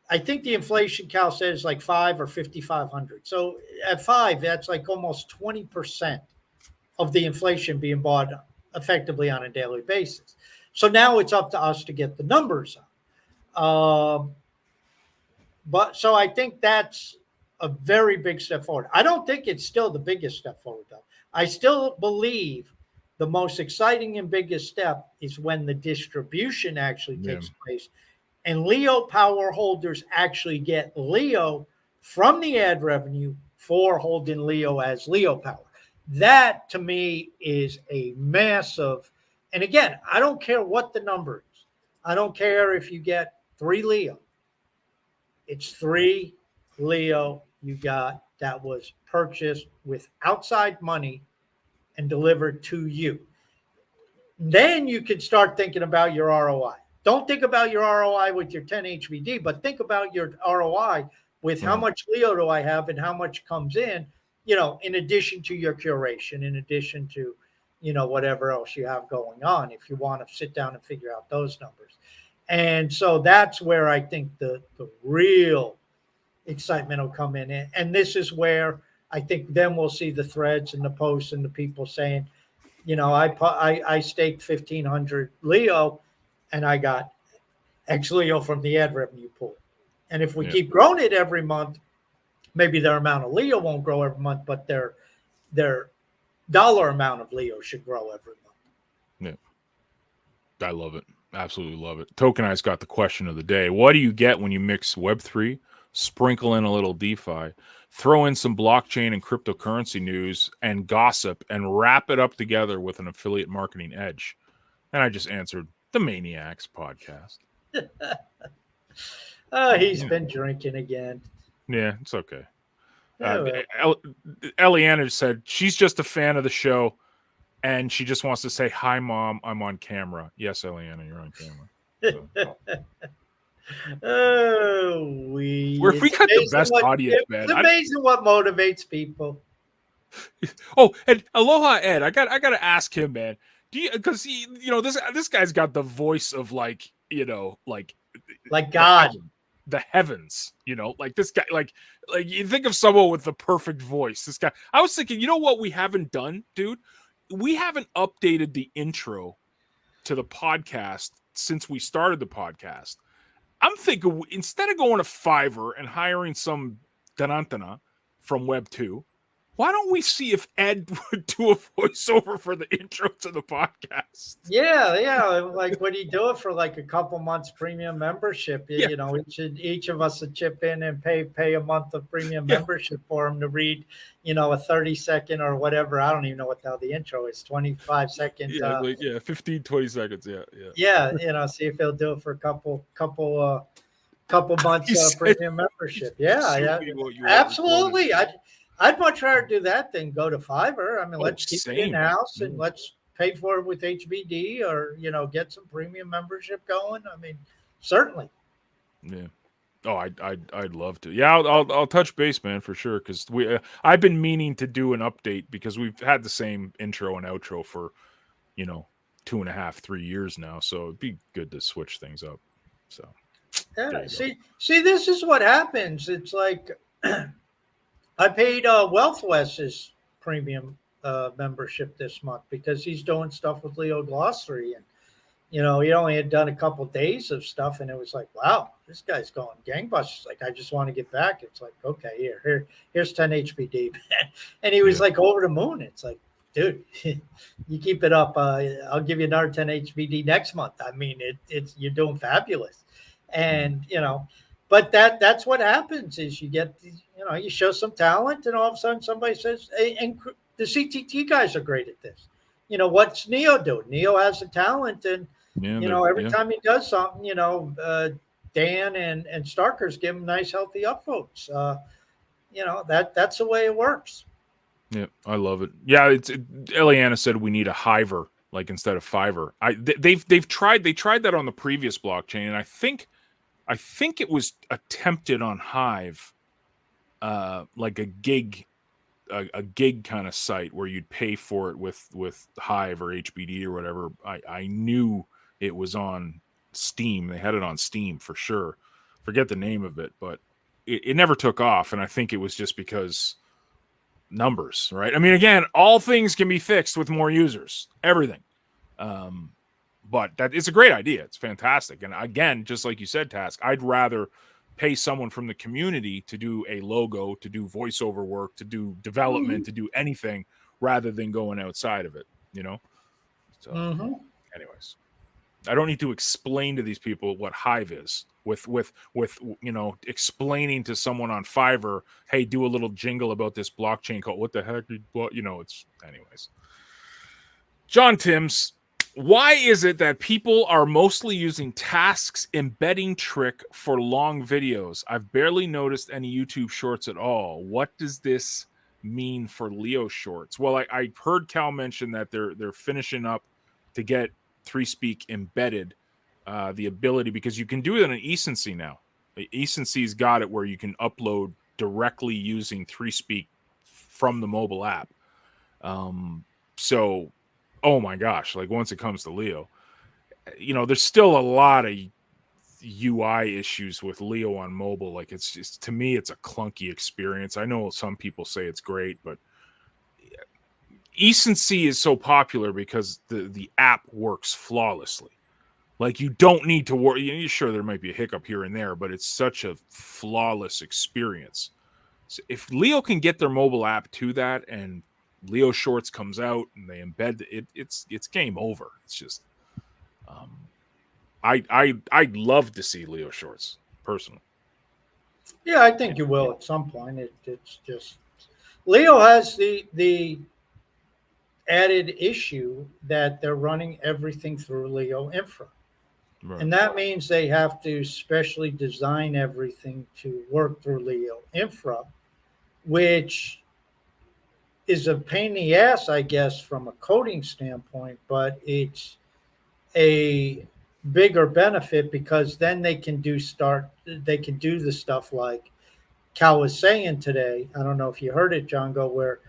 I think the inflation cal says like 5 or 5,500. So at 5, that's like almost 20% of the inflation being bought effectively on a daily basis. So now it's up to us to get the numbers up. But so I think that's a very big step forward. I don't think it's still the biggest step forward, though. I still believe The most exciting and biggest step is when the distribution actually Yeah. takes place and Leo power holders actually get Leo from the ad revenue for holding Leo as Leo power. That to me is a massive, and again, I don't care what the number is. I don't care if you get 3 Leo. It's 3 Leo you got that was purchased with outside money and delivered to you. Then you can start thinking about your ROI. Don't think about your ROI with your 10 HBD, but think about your ROI with how much Leo do I have and how much comes in, in addition to your curation, in addition to, whatever else you have going on, if you want to sit down and figure out those numbers. And so that's where I think the real excitement will come in. And this is where I think then we'll see the threads and the posts and the people saying, I staked 1,500 Leo, and I got X Leo from the ad revenue pool. And if we keep growing it every month, maybe their amount of Leo won't grow every month, but their dollar amount of Leo should grow every month. Yeah, I love it. Absolutely love it. Tokenized got the question of the day. What do you get when you mix Web3, sprinkle in a little DeFi, throw in some blockchain and cryptocurrency news and gossip, and wrap it up together with an affiliate marketing edge? And I just answered, the Maniacs podcast. He's been drinking again. Yeah, it's okay. Eliana said she's just a fan of the show, and she just wants to say, hi, Mom, I'm on camera. Yes, Eliana, you're on camera. So. We got the best audience, man. It's amazing what motivates people. Oh, and Aloha Ed, I got to ask him, man. Do you, because he, this guy's got the voice of like God, the heavens, like this guy, like you think of someone with the perfect voice. This guy. I was thinking, you know what we haven't done, dude? We haven't updated the intro to the podcast since we started the podcast. I'm thinking instead of going to Fiverr and hiring some Danantana from Web2, why don't we see if Ed would do a voiceover for the intro to the podcast? Yeah. Like, would he do it for like a couple months premium membership? Yeah. Each of us would chip in and pay a month of premium membership for him to read, a 30-second or whatever. I don't even know what the hell the intro is, 25-second. 15, 20 seconds. Yeah. See if he'll do it for a couple months premium membership. Yeah. Absolutely. I'd much rather do that than go to Fiverr. I mean, let's keep it in-house and let's pay for it with HBD or, get some premium membership going. I mean, certainly. Yeah. Oh, I'd love to. Yeah, I'll touch base, man, for sure. Because I've been meaning to do an update because we've had the same intro and outro for, 2.5, 3 years now. So it'd be good to switch things up. So yeah. See, this is what happens. It's like I paid Wealth West's premium membership this month because he's doing stuff with Leo Glossary, and he only had done a couple of days of stuff, and it was like, wow, this guy's going gangbusters. Like, I just want to get back. It's like, okay, here's 10 HBD, man. And he was like over the moon. It's like, dude, you keep it up. I'll give you another 10 HBD next month. I mean, it's you're doing fabulous, and but that's what happens is you get you show some talent, and all of a sudden somebody says, hey, and the CTT guys are great at this. What's Neo doing? Neo has the talent, and every time he does something, Dan and Starkers give him nice, healthy upvotes. That's the way it works. Yeah, I love it. Yeah, Eliana said we need a Hiver, like instead of Fiverr. They've tried that on the previous blockchain, and I think it was attempted on Hive, like a gig kind of site where you'd pay for it with Hive or HBD or whatever. I knew it was on Steam. They had it on Steam for sure. Forget the name of it, but it never took off, and I think it was just because numbers, right? I mean, again, all things can be fixed with more users. Everything. But that it's a great idea. It's fantastic. And again, just like you said, Task, I'd rather pay someone from the community to do a logo, to do voiceover work, to do development, to do anything rather than going outside of it, So, Mm-hmm. anyways, I don't need to explain to these people what Hive is. With explaining to someone on Fiverr, hey, do a little jingle about this blockchain called what the heck? It's anyways. John Timms, why is it that people are mostly using tasks embedding trick for long videos? I've barely noticed any YouTube shorts at all. What does this mean for Leo shorts? Well, I heard Cal mention that they're finishing up to get 3Speak embedded, the ability, because you can do it in an eSency now. eSency's got it where you can upload directly using 3Speak from the mobile app. So oh my gosh, like once it comes to Leo, there's still a lot of UI issues with Leo on mobile. Like it's just, to me, it's a clunky experience. I know some people say it's great, but eSency is so popular because the app works flawlessly. Like you don't need to worry. Sure, there might be a hiccup here and there, but it's such a flawless experience. So if Leo can get their mobile app to that, and Leo Shorts comes out and they embed it, it's game over. It's just, I'd love to see Leo Shorts personally. Yeah, I think you will at some point. It's just Leo has the added issue that they're running everything through Leo Infra. Right. And that means they have to specially design everything to work through Leo Infra, which is a pain in the ass, I guess, from a coding standpoint, but it's a bigger benefit because then they can do the stuff like Cal was saying today. I don't know if you heard it, John, go where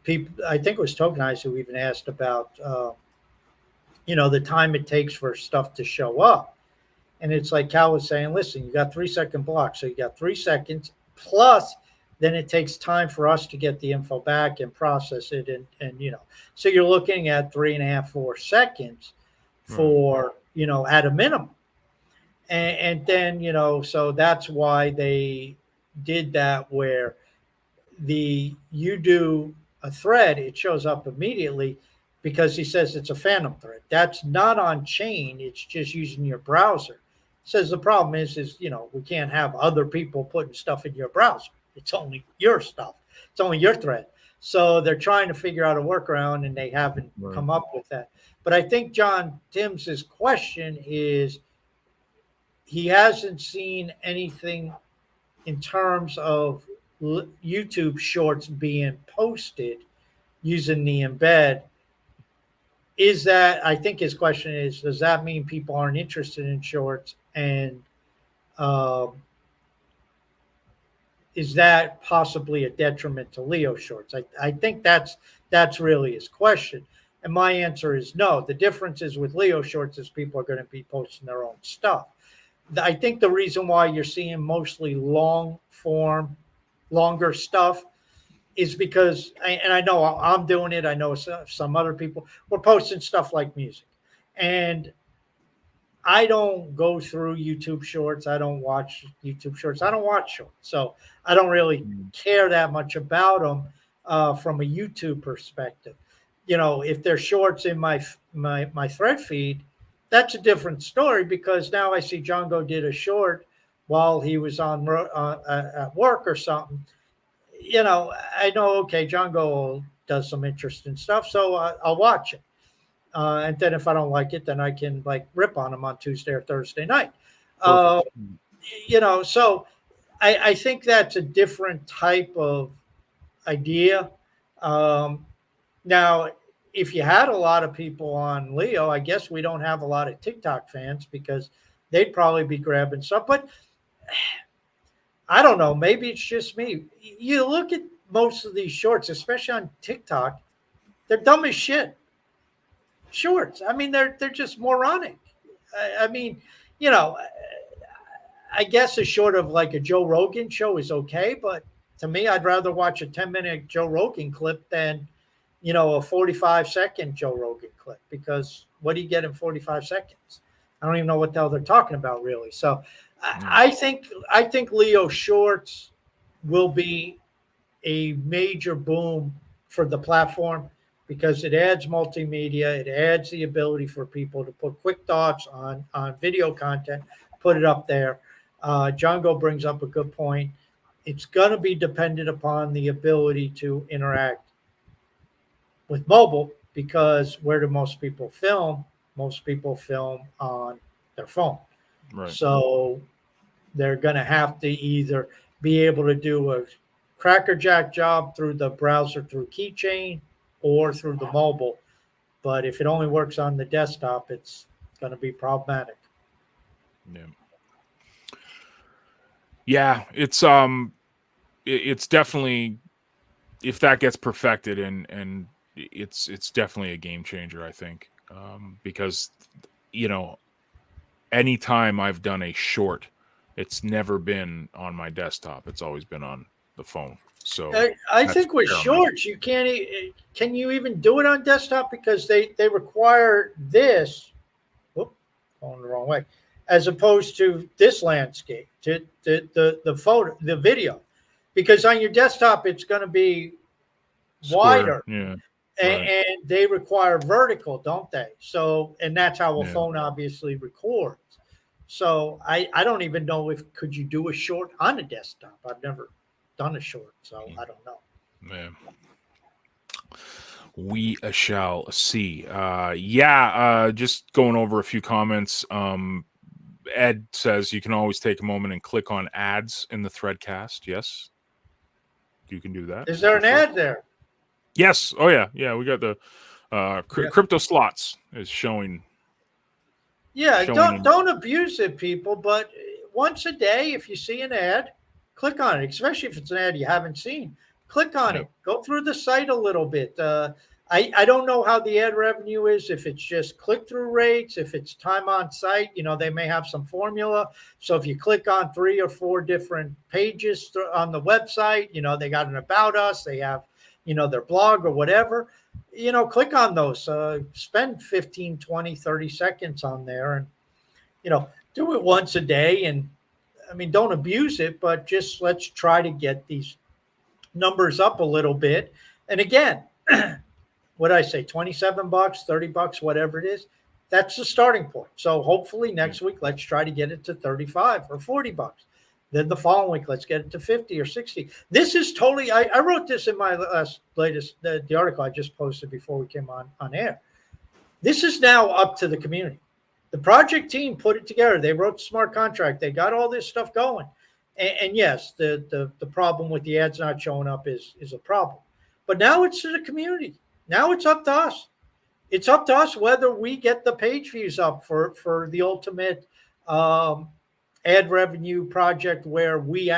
people, I think it was Tokenize who even asked about, the time it takes for stuff to show up. And it's like Cal was saying, listen, you got 3 second blocks. So you got 3 seconds plus then it takes time for us to get the info back and process it. And so you're looking at 3.5, 4 seconds for, at a minimum. And then, so that's why they did that where you do a thread, it shows up immediately because he says it's a phantom thread. That's not on chain. It's just using your browser. Says the problem is we can't have other people putting stuff in your browser. It's only your stuff. It's only your thread. So they're trying to figure out a workaround and they haven't come up with that. But I think John Timms's question is he hasn't seen anything in terms of YouTube shorts being posted using the embed. Is that, I think his question is, does that mean people aren't interested in shorts? And is that possibly a detriment to Leo shorts? I think that's really his question. And my answer is no. The difference is with Leo shorts is people are going to be posting their own stuff. I think the reason why you're seeing mostly long form, longer stuff is because, and I know I'm doing it. I know some other people, we're posting stuff like music. And I don't go through YouTube shorts. I don't watch YouTube shorts. I don't watch shorts. So I don't really care that much about them from a YouTube perspective. If they're shorts in my thread feed, that's a different story because now I see Django did a short while he was on at work or something. I know, okay, Django does some interesting stuff, so I'll watch it. And then if I don't like it, then I can rip on him on Tuesday or Thursday night. So I think that's a different type of idea. Now, if you had a lot of people on Leo, I guess we don't have a lot of TikTok fans because they'd probably be grabbing stuff. But I don't know. Maybe it's just me. You look at most of these shorts, especially on TikTok, they're dumb as shit. Shorts. I mean, they're just moronic. I mean, I guess a short of like a Joe Rogan show is okay, but to me, I'd rather watch a 10-minute Joe Rogan clip than, a 45-second Joe Rogan clip because what do you get in 45 seconds? I don't even know what the hell they're talking about really. So I think Leo Shorts will be a major boom for the platform. because it adds multimedia. It adds the ability for people to put quick thoughts on video content, put it up there. Django brings up a good point. It's going to be dependent upon the ability to interact with mobile, because where do most people film? Most people film on their phone. Right. So they're going to have to either be able to do a crackerjack job through the browser through keychain or through the mobile. But if it only works on the desktop, it's going to be problematic. Yeah. Yeah, it's definitely, if that gets perfected, and it's definitely a game changer, I think, because anytime I've done a short, it's never been on my desktop. It's always been on the phone. So I think with shorts, you can't. Can you even do it on desktop, because they require this? Whoop, going the wrong way. As opposed to this landscape, to the photo, the video, because on your desktop it's going to be wider, Yeah. and they require vertical, don't they? So, and that's how a phone obviously records. So I don't even know if could you do a short on a desktop. I've never done a short, so I don't know. Yeah. We shall see. Just going over a few comments. Ed says you can always take a moment and click on ads in the Threadcast. Yes, you can do that. Is there an ad there? Yes. Oh yeah. We got the crypto slots is showing. Yeah, don't abuse it, people. But once a day, if you see an ad, click on it. Especially if it's an ad you haven't seen, click on it. Go through the site a little bit. I don't know how the ad revenue is. If it's just click through rates, if it's time on site, they may have some formula. So if you click on 3 or 4 different pages on the website, they got an about us. They have their blog or whatever. Click on those, spend 15, 20, 30 seconds on there, and, do it once a day. And I mean, don't abuse it, but just let's try to get these numbers up a little bit. And again, what did I say, $27, $30, whatever it is, that's the starting point. So hopefully next week, let's try to get it to 35 or $40. Then the following week, let's get it to 50 or 60. This is totally, I wrote this in my latest, the article I just posted before we came on air. This is now up to the community. The project team put it together. They wrote the smart contract. They got all this stuff going. And yes, the problem with the ads not showing up is a problem. But now it's to the community. Now it's up to us. It's up to us whether we get the page views up for the ultimate ad revenue project, where we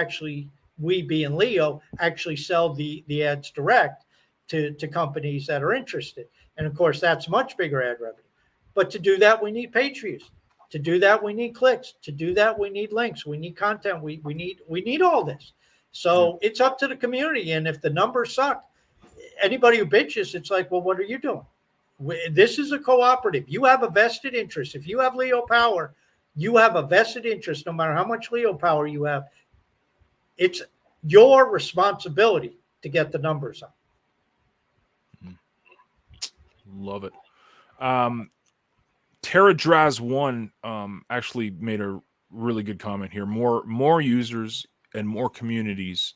being Leo, actually sell the ads direct to companies that are interested. And of course, that's much bigger ad revenue. But to do that, we need page views. To do that, we need clicks. To do that, we need links. We need content. We need all this. So it's up to the community. And if the numbers suck, anybody who bitches, it's like, well, what are you doing? This is a cooperative. You have a vested interest. If you have Leo power, you have a vested interest. No matter how much Leo power you have, it's your responsibility to get the numbers up. Love it. Tara Draz one actually made a really good comment here. More users and more communities.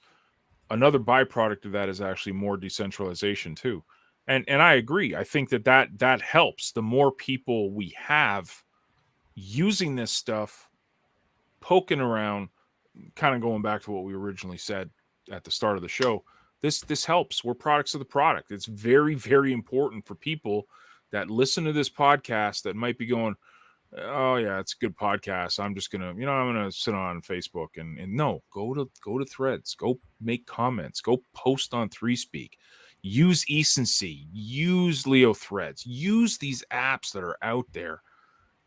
Another byproduct of that is actually more decentralization too. And I agree. I think that helps. The more people we have using this stuff, poking around, kind of going back to what we originally said at the start of the show, this helps. We're products of the product. It's very, very important for people that listen to this podcast that might be going, oh yeah, it's a good podcast. I'm just gonna, I'm gonna sit on Facebook and no, go to Threads, go make comments, go post on ThreeSpeak, use Ecency, use Leo Threads, use these apps that are out there,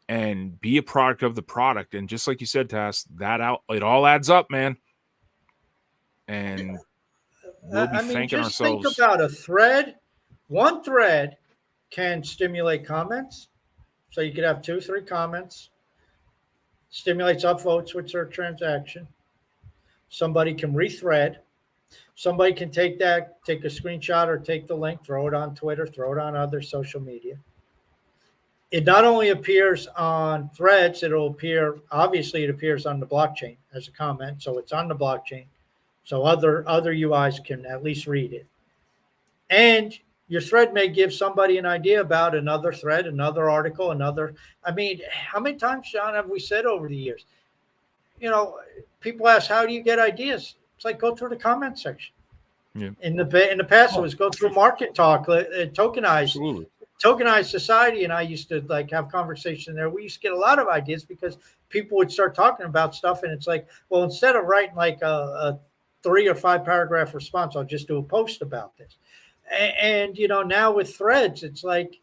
and be a product of the product. And just like you said, Tass, it all adds up, man. And we'll be thanking ourselves. Think about a thread. One thread can stimulate comments. So you could have 2, 3 comments. Stimulates upvotes with their transaction. Somebody can rethread. Somebody can take a screenshot or take the link, throw it on Twitter, throw it on other social media. It not only appears on Threads, it'll appear, obviously it appears on the blockchain as a comment. So it's on the blockchain. So other UIs can at least read it. And your thread may give somebody an idea about another thread, another article, another. I mean, how many times, John, have we said over the years? You know, people ask, how do you get ideas? It's like, go through the comment section. Yeah. In the past, it was go through Market Talk, Absolutely. tokenized society, and I used to like have conversation there. We used to get a lot of ideas because people would start talking about stuff, and it's like, well, instead of writing like a 3 or 5 paragraph response, I'll just do a post about this. And you know, now with Threads, it's like,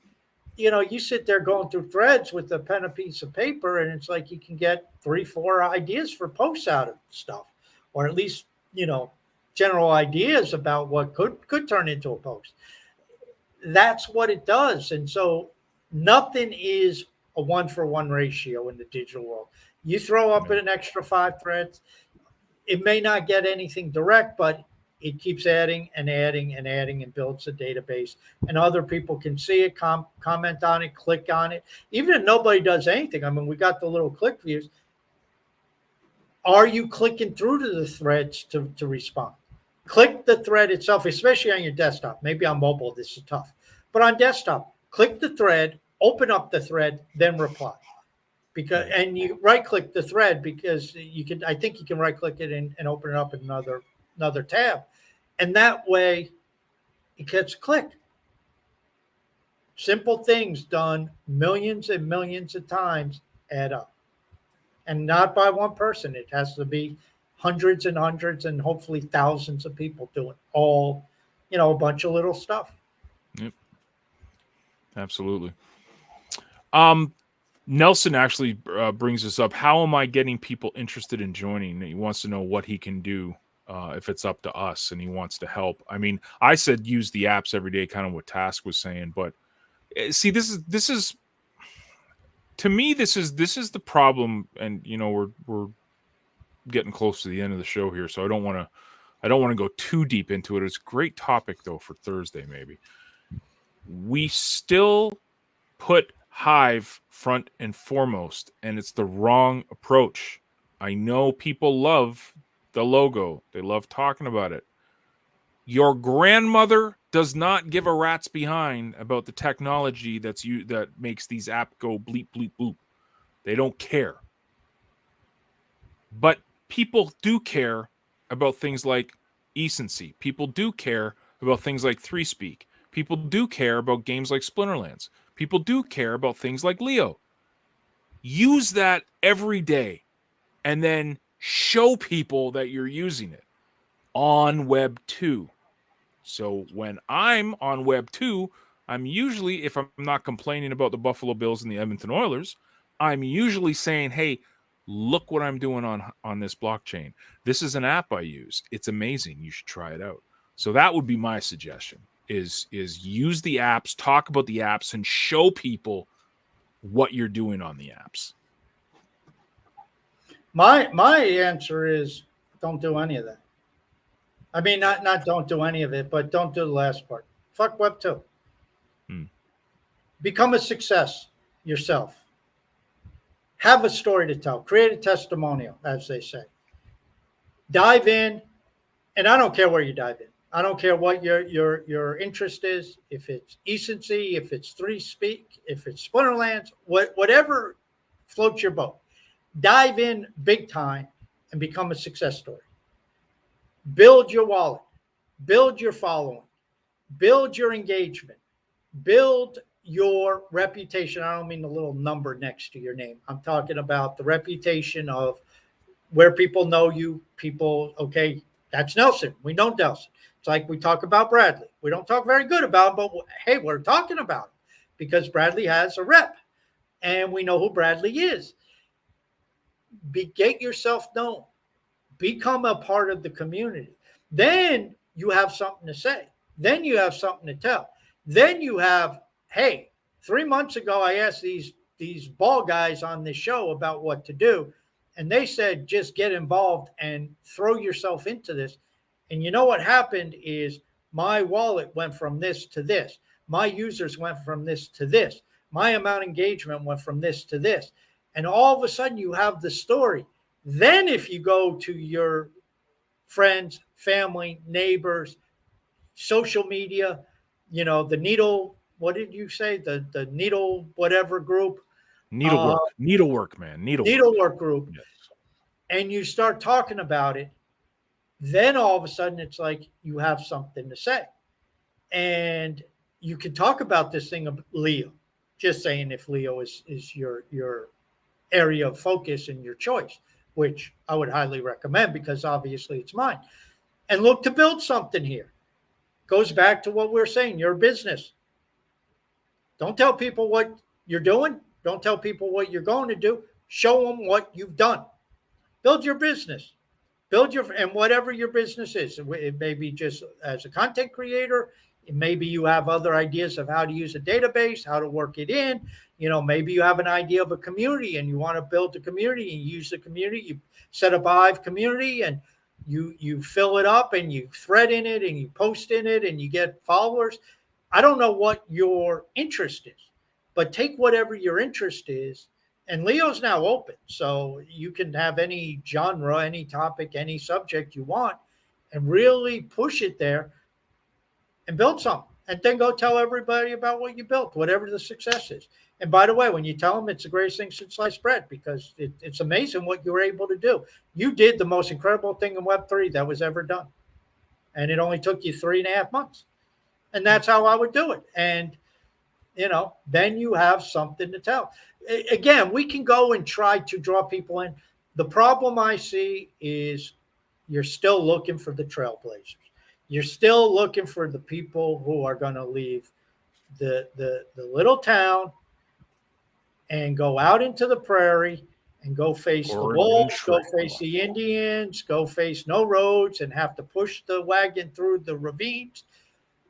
you know, you sit there going through Threads with a pen and piece of paper, and it's like you can get 3, 4 ideas for posts out of stuff, or at least, you know, general ideas about what could turn into a post. That's what it does. And so nothing is a 1-for-1 ratio in the digital world. You throw up an extra 5 threads, it may not get anything direct, but it keeps adding and adding and adding and builds a database, and other people can see it, comment on it, click on it. Even if nobody does anything, I mean, we got the little click views. Are you clicking through to the threads to respond? Click the thread itself, especially on your desktop. Maybe on mobile, this is tough. But on desktop, click the thread, open up the thread, then reply. And you right-click the thread because you can. I think you can right-click it and open it up in another tab, and that way it gets clicked. Simple things done millions and millions of times add up, and not by one person. It has to be hundreds and hundreds and hopefully thousands of people doing all, you know, a bunch of little stuff. Yep. Absolutely. Nelson actually brings this up. How am I getting people interested in joining? He wants to know what he can do if it's up to us, and he wants to help. I mean, I said use the apps every day, kind of what Task was saying. But see, this is to me, this is the problem. And you know, we're getting close to the end of the show here, so I don't want to go too deep into it. It's a great topic though for Thursday. Maybe we still put Hive front and foremost, and it's the wrong approach. I know people love the logo. They love talking about it. Your grandmother does not give a rat's behind about the technology that makes these apps go bleep, bleep, boop. They don't care. But people do care about things like ecency. People do care about things like 3Speak. People do care about games like Splinterlands. People do care about things like Leo. Use that every day and then show people that you're using it on Web 2. So when I'm on Web 2, I'm usually, if I'm not complaining about the Buffalo Bills and the Edmonton Oilers, I'm usually saying, hey, look what I'm doing on this blockchain. This is an app I use. It's amazing. You should try it out. So that would be my suggestion. Is use the apps, talk about the apps, and show people what you're doing on the apps. My answer is don't do any of that. I mean, not don't do any of it, but don't do the last part. Fuck Web 2. Become a success yourself. Have a story to tell. Create a testimonial, as they say. Dive in, and I don't care where you dive in. I don't care what your interest is. If it's ecency, if it's 3Speak, if it's Splinterlands, whatever floats your boat. Dive in big time and become a success story. Build your wallet. Build your following. Build your engagement. Build your reputation. I don't mean the little number next to your name. I'm talking about the reputation of where people know you. People, okay, that's Nelson. We know Nelson. It's like we talk about Bradley. We don't talk very good about him, but hey, we're talking about him because Bradley has a rep and we know who Bradley is. Get yourself known. Become a part of the community. Then you have something to say. Then you have something to tell. Then you have, hey, 3 months ago, I asked these ball guys on this show about what to do. And they said, just get involved and throw yourself into this. And you know what happened is my wallet went from this to this. My users went from this to this. My amount of engagement went from this to this. And all of a sudden you have the story. Then if you go to your friends, family, neighbors, social media, the needle, what did you say? The needle whatever group. Needlework, man. Needlework group. Yes. And you start talking about it, then all of a sudden it's like you have something to say. And you can talk about this thing of Leo. Just saying, if Leo is your area of focus and your choice, which I would highly recommend because obviously it's mine. And look to build something here. Goes back to what we're saying, your business. Don't tell people what you're doing. Don't tell people what you're going to do. Show them what you've done. Build your business. And whatever your business is. It may be just as a content creator. Maybe you have other ideas of how to use a database, how to work it in. Maybe you have an idea of a community and you want to build a community and use the community. You set up a Hive community and you fill it up and you thread in it and you post in it and you get followers. I don't know what your interest is, but take whatever your interest is. And Leo's now open, so you can have any genre, any topic, any subject you want and really push it there and build something. And then go tell everybody about what you built, whatever the success is. And by the way, when you tell them, it's the greatest thing since sliced bread because it's amazing what you were able to do. You did the most incredible thing in Web3 that was ever done. And it only took you 3.5 months. And that's how I would do it. And, then you have something to tell. Again, we can go and try to draw people in. The problem I see is you're still looking for the trailblazers. You're still looking for the people who are going to leave the little town and go out into the prairie and go face the wolves, go face the Indians, go face no roads and have to push the wagon through the ravines.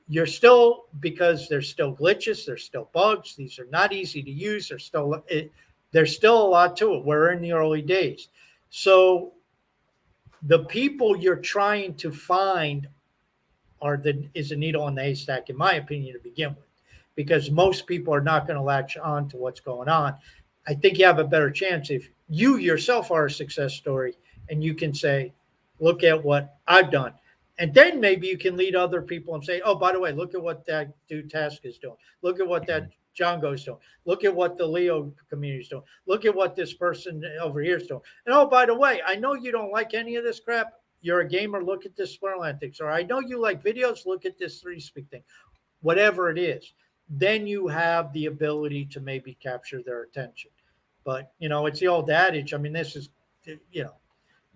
You're still, because there's still glitches, there's still bugs. These are not easy to use. There's still a lot to it. We're in the early days. So the people you're trying to find is a needle in the haystack, in my opinion, to begin with, because most people are not going to latch on to what's going on. I think you have a better chance if you yourself are a success story and you can say, look at what I've done. And then maybe you can lead other people and say, oh, by the way, look at what that dude Task is doing. Look at what that Django's doing. Look at what the Leo community is doing. Look at what this person over here is doing. And oh, by the way, I know you don't like any of this crap. You're a gamer. Look at this Swirl Antics. Or I know you like videos. Look at this 3Speak thing. Whatever it is. Then you have the ability to maybe capture their attention. But, it's the old adage. I mean, this is,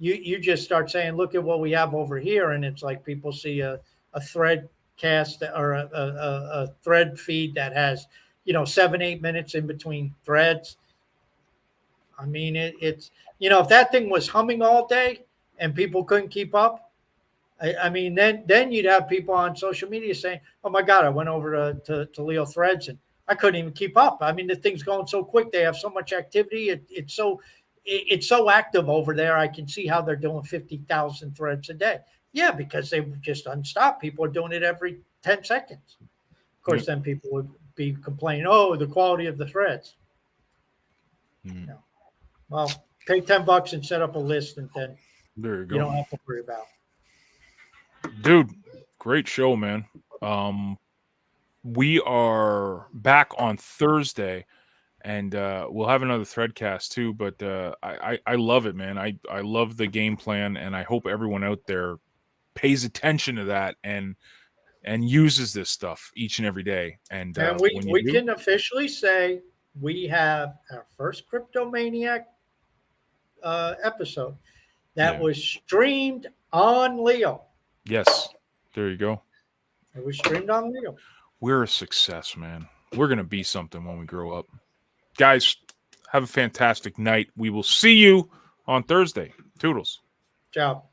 you just start saying, look at what we have over here. And it's like people see a thread cast or a thread feed that has, 7-8 minutes in between threads. I mean, it's, if that thing was humming all day and people couldn't keep up, I mean, then you'd have people on social media saying, oh my God, I went over to Leo Threads and I couldn't even keep up. I mean, the thing's going so quick. They have so much activity. It's so active over there. I can see how they're doing 50,000 threads a day. Yeah, because they just unstop. People are doing it every 10 seconds. Of course, then people would be complaining, oh, the quality of the threads. Well, pay $10 and set up a list, and then there you go. You don't have to worry about. Dude, great show, man. We are back on Thursday. And we'll have another Threadcast too, but I love it, man. I love the game plan, and I hope everyone out there pays attention to that and uses this stuff each and every day. And we can officially say we have our first Cryptomaniac episode that was streamed on Leo. Yes, there you go. It was streamed on Leo. We're a success, man. We're gonna be something when we grow up. Guys, have a fantastic night. We will see you on Thursday. Toodles. Ciao.